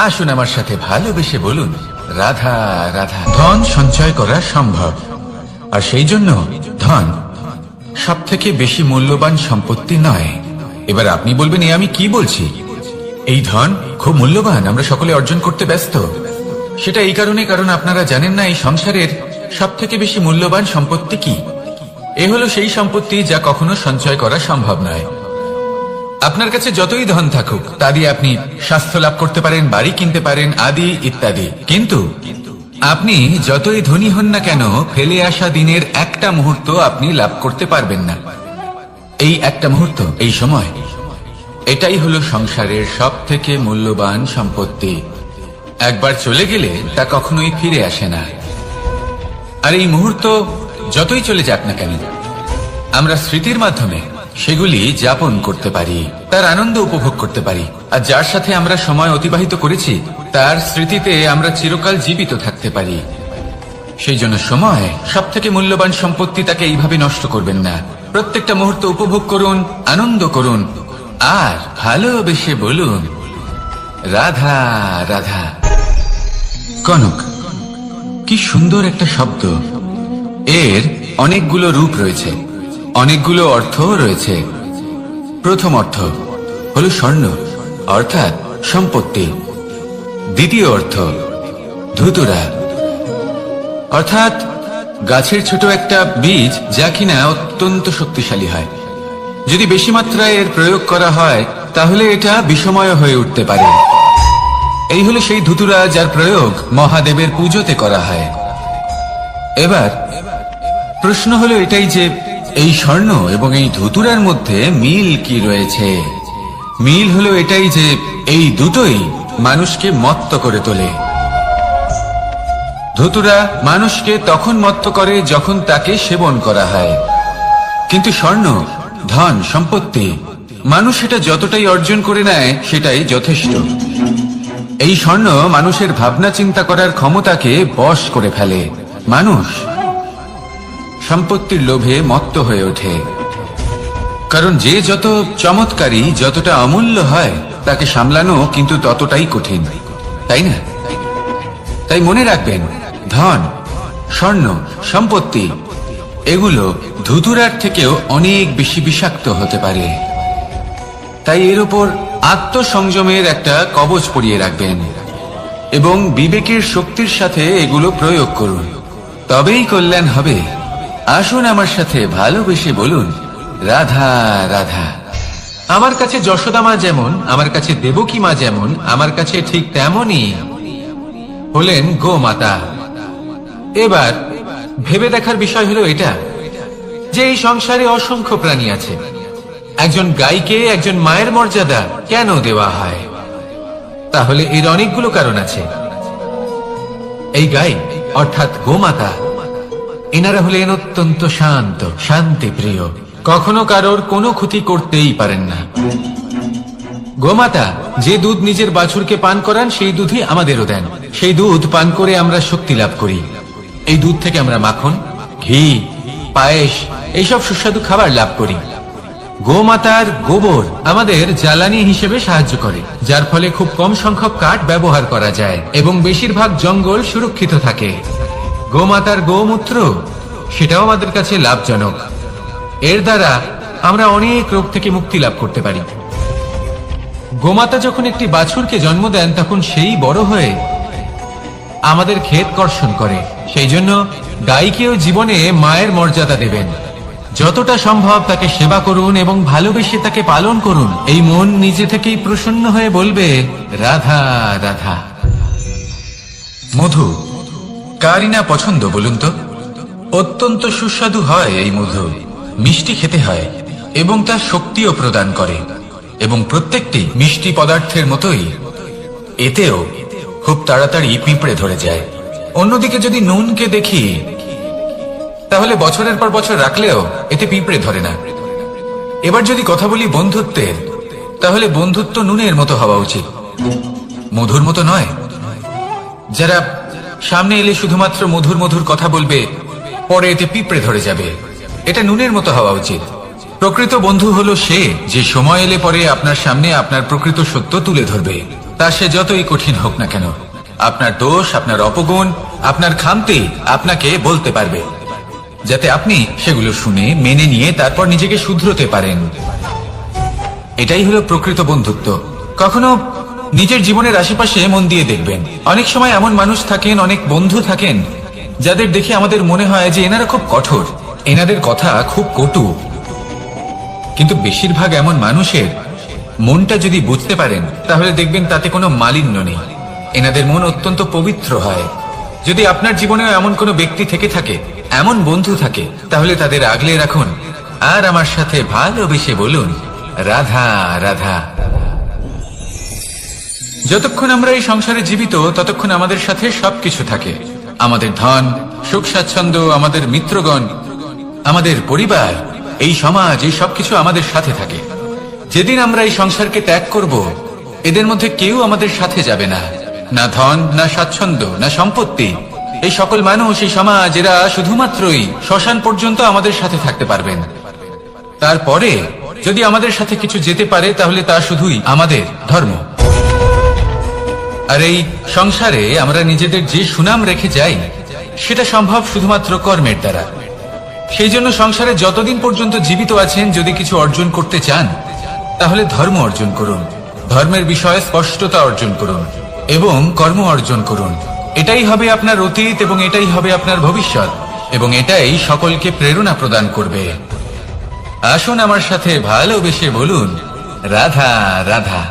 আসুন আমার সাথে ভালোবেসে বলুন, রাধা রাধা। ধন সঞ্চয় করা সম্ভব, আর সেই জন্য ধন সব থেকে বেশি মূল্যবান সম্পত্তি নয়। এবার আপনি বলবেন, এ আমি কি বলছি? এই ধন খুব মূল্যবান, আমরা সকলে অর্জন করতে ব্যস্ত। সেটা এই কারণে, কারণ আপনারা জানেন না এই সংসারের সব থেকে বেশি মূল্যবান সম্পত্তি কি। এ হলো সেই সম্পত্তি যা কখনো সঞ্চয় করা সম্ভব নয়। আপনার কাছে যতই ধন থাকুক, তা দিয়ে আপনি স্বাস্থ্য লাভ করতে পারেন, বাড়ি কিনতে পারেন, আদি ইত্যাদি, কিন্তু আপনি যতই ধনী হন না কেন, ফেলে আসা দিনের একটা মুহূর্ত আপনি লাভ করতে পারবেন না। এই একটা মুহূর্ত, এই সময়, এটাই হলো সংসারের সব থেকে মূল্যবান সম্পত্তি। একবার চলে গেলে তা কখনোই ফিরে আসে না। আর এই মুহূর্ত যতই চলে যাক না কেন, আমরা স্মৃতির মাধ্যমে সেগুলি যাপন করতে পারি, তার আনন্দ উপভোগ করতে পারি, আর যার সাথে আমরা সময় অতিবাহিত করেছি তার স্মৃতিতে আমরা চিরকাল জীবিত থাকতে পারি। সেই জন্য সময় সব থেকে মূল্যবান সম্পত্তি, তাকে এইভাবে নষ্ট করবেন না। প্রত্যেকটা মুহূর্ত উপভোগ করুন, আনন্দ করুন, আর ভালোবেসে বলুন, রাধা রাধা। কনক, কি সুন্দর একটা শব্দ। এর অনেকগুলো রূপ রয়েছে, অনেকগুলো অর্থ রয়েছে। প্রথম অর্থ হলো স্বর্ণ, অর্থাৎ সম্পত্তি। দ্বিতীয় অর্থ ধুতুরা, অর্থাৎ গাছের ছোট একটা বীজ, যা কিনা অত্যন্ত শক্তিশালী হয়। যদি বেশি মাত্রায় এর প্রয়োগ করা হয়, তাহলে এটা বিষময় হয়ে উঠতে পারে। এই হলো সেই ধুতুরা যার প্রয়োগ মহাদেবের পুজোতে করা হয়। এবার প্রশ্ন হলো এটাই যে এই স্বর্ণ এবং এই ধুতুরার মধ্যে মিল কি রয়েছে। মিল হলো এটাই যে এই দুটোই মানুষকে মত্ত করে তোলে। ধুতুরা মানুষকে তখন মত্ত করে যখন তাকে সেবন করা হয়, কিন্তু স্বর্ণ, ধন, সম্পত্তি, মানুষ এটা যতটাই অর্জন করে নেয় সেটাই যথেষ্ট। এই স্বর্ণ মানুষের ভাবনা চিন্তা করার ক্ষমতাকে বশ করে ফেলে। মানুষ সম্পত্তির লোভে মত্ত হয়ে ওঠে, কারণ যে যত চমৎকারী, যতটা অমূল্য হয় তাকে সামলানো কিন্তু ততটাই কঠিন, তাই না? তাই মনে রাখবেন, ধন, স্বর্ণ, সম্পত্তি এগুলো ধুতুরার থেকেও অনেক বেশি বিষাক্ত হতে পারে। তাই এর উপর আত্মসংযমের একটা কবচ পরিয়ে রাখবেন এবং বিবেকের শক্তির সাথে এগুলো প্রয়োগ করুন, তবেই কল্যাণ হবে। আসুন আমার সাথে ভালোবেসে বলুন, রাধা রাধা। আমার কাছে যশোদা মা যেমন, আমার কাছে দেবকী মা যেমন, আমার কাছে ঠিক তেমনই হলেন গোমাতা। এবার ভেবে দেখার বিষয় হলো এটা যে এই সংসারে অসংখ্য প্রাণী আছে, একজন গাইকে একজন মায়ের মর্যাদা কেন দেওয়া হয়? তাহলে এর অনেকগুলো কারণ আছে। এই গাই অর্থাৎ গোমাতা, এনারা হলেন অত্যন্ত শান্ত, শান্তি প্রিয়, কখনো কারোর কোনো ক্ষতি করতেই পারেন না। গোমাতা যে দুধ নিজের বাছুরকে পান করান সেই দুধই আমাদেরও দেন। সেই দুধ পান করে আমরা শক্তি লাভ করি। এই দুধ থেকে আমরা মাখন, ঘি, পায়েস এইসব সুস্বাদু খাবার লাভ করি। গোমাতার গোবর আমাদের জ্বালানি হিসেবে সাহায্য করে, যার ফলে খুব কম সংখ্যক কাঠ ব্যবহার করা যায় এবং বেশিরভাগ জঙ্গল সুরক্ষিত থাকে। গোমাতার গোমূত্র সেটাও আমাদের কাছে লাভজনক। এর দ্বারা আমরা অনেক রোগ থেকে মুক্তি লাভ করতে পারি। গোমাতা যখন একটি বাছুরকে জন্ম দেন তখন সেই বড় হয়ে আমাদের ক্ষেত কর্ষণ করে। সেই জন্য গাইকেও জীবনে মায়ের মর্যাদা দেবেন। যতটা সম্ভব তাকে সেবা করুন এবং ভালোবেসে তাকে পালন করুন। এই মন নিজে থেকেই প্রসন্ন হয়ে বলবে, রাধা রাধা। মধু কারই না পছন্দ বলুন তো? অত্যন্ত সুস্বাদু হয় এই মধু, মিষ্টি খেতে হয় এবং তা শক্তিও প্রদান করে। এবং প্রত্যেকটি মিষ্টি পদার্থের মতোই এতেও খুব তাড়াতাড়ি পিঁপড়ে ধরে যায়। অন্যদিকে যদি নুনকে দেখি, তাহলে বছরের পর বছর রাখলেও এতে পিঁপড়ে ধরে না। এবার যদি কথা বলি বন্ধুত্বের, তাহলে বন্ধুত্ব নুনের মতো হওয়া উচিত, মধুর মতো নয়। যারা সামনে এলে শুধুমাত্র মধুর মধুর কথা বলবে, পরে এতে পিঁপড়ে ধরে যাবে, এটা নুনের মতো হওয়া উচিত। প্রকৃত বন্ধু হলো সে যে সময় এলে পরে আপনার সামনে আপনার প্রকৃত সত্য তুলে ধরবে, তা সে যতই কঠিন হোক না কেন। আপনার দোষ, আপনার অপগুণ, আপনার খামতি আপনাকে বলতে পারবে, যাতে আপনি সেগুলো শুনে মেনে নিয়ে তারপর নিজেকে শুধরোতে পারেন। এটাই হলো প্রকৃত বন্ধুত্ব। কখনো নিজের জীবনের আশেপাশে মন দিয়ে দেখবেন, অনেক সময় এমন মানুষ থাকেন, অনেক বন্ধু থাকেন, যাদের দেখে আমাদের মনে হয় যে এনারা খুব কঠোর, এনাদের কথা খুব কটু। কিন্তু বেশিরভাগ এমন মানুষের মনটা যদি বুঝতে পারেন, তাহলে দেখবেন তাতে কোনো মালিন্য নেই। এনাদের মন অত্যন্ত পবিত্র হয়। যদি আপনার জীবনেও এমন কোনো ব্যক্তি থেকে থাকে, এমন বন্ধু থাকে, তাহলে তাদের আগলে রাখুন আর আমার সাথে ভালোবেসে বলুন, রাধা রাধা। যতক্ষণ আমরা এই সংসারে জীবিত, ততক্ষণ আমাদের সাথে সবকিছু থাকে। আমাদের ধন, সুখ স্বাচ্ছন্দ্য, আমাদের মিত্রগণ, আমাদের পরিবার, এই সমাজ, এই সবকিছু আমাদের সাথে থাকে। যেদিন আমরা এই সংসারকে ত্যাগ করব, এদের মধ্যে কেউ আমাদের সাথে যাবে না। না ধন, না স্বাচ্ছন্দ্য, না সম্পত্তি। এই সকল মানুষ, এই সমাজ, এরা শুধুমাত্রই শ্মশান পর্যন্ত আমাদের সাথে থাকতে পারবেন। তারপরে যদি আমাদের সাথে কিছু যেতে পারে, তাহলে তা শুধুই আমাদের ধর্ম। আর এই সংসারে আমরা নিজেদের যে সুনাম রেখে যাই, সেটা সম্ভব শুধুমাত্র কর্মের দ্বারা। সেই জন্য সংসারে যতদিন পর্যন্ত জীবিত আছেন, যদি কিছু অর্জন করতে চান, তাহলে ধর্ম অর্জন করুন, ধর্মের বিষয়ে স্পষ্টতা অর্জন করুন এবং কর্ম অর্জন করুন। এটাই হবে আপনার অতীত এবং এটাই হবে আপনার ভবিষ্যৎ, এবং এটাই সকলকে প্রেরণা প্রদান করবে। আসুন আমার সাথে ভালোবেসে বলুন, রাধা রাধা।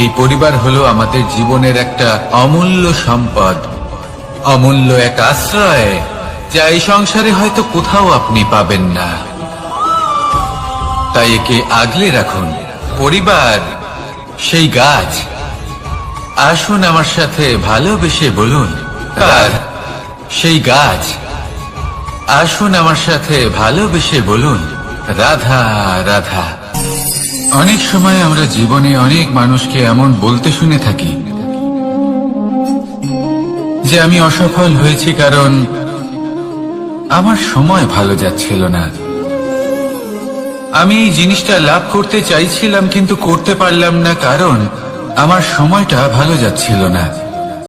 এই পরিবার হলো আমাদের জীবনের একটা অমূল্য সম্পদ, অমূল্য এক আশ্রয়, যা এই সংসারে হয়তো কোথাও আপনি পাবেন না। তাই একে আগলে রাখুন। পরিবার সেই গাছ। আসুন আমার সাথে ভালোবেসে বলুন, আর সেই গাছ। আসুন আমার সাথে ভালোবেসে বলুন, রাধা রাধা। অনেক সময় আমরা জীবনে অনেক মানুষকে এমন বলতে শুনে থাকি যে আমি অসফল হয়েছি কারণ আমার সময় ভালো যাচ্ছিল না। আমি এই জিনিসটা লাভ করতে চাইছিলাম কিন্তু করতে পারলাম না কারণ আমার সময়টা ভালো যাচ্ছিল না।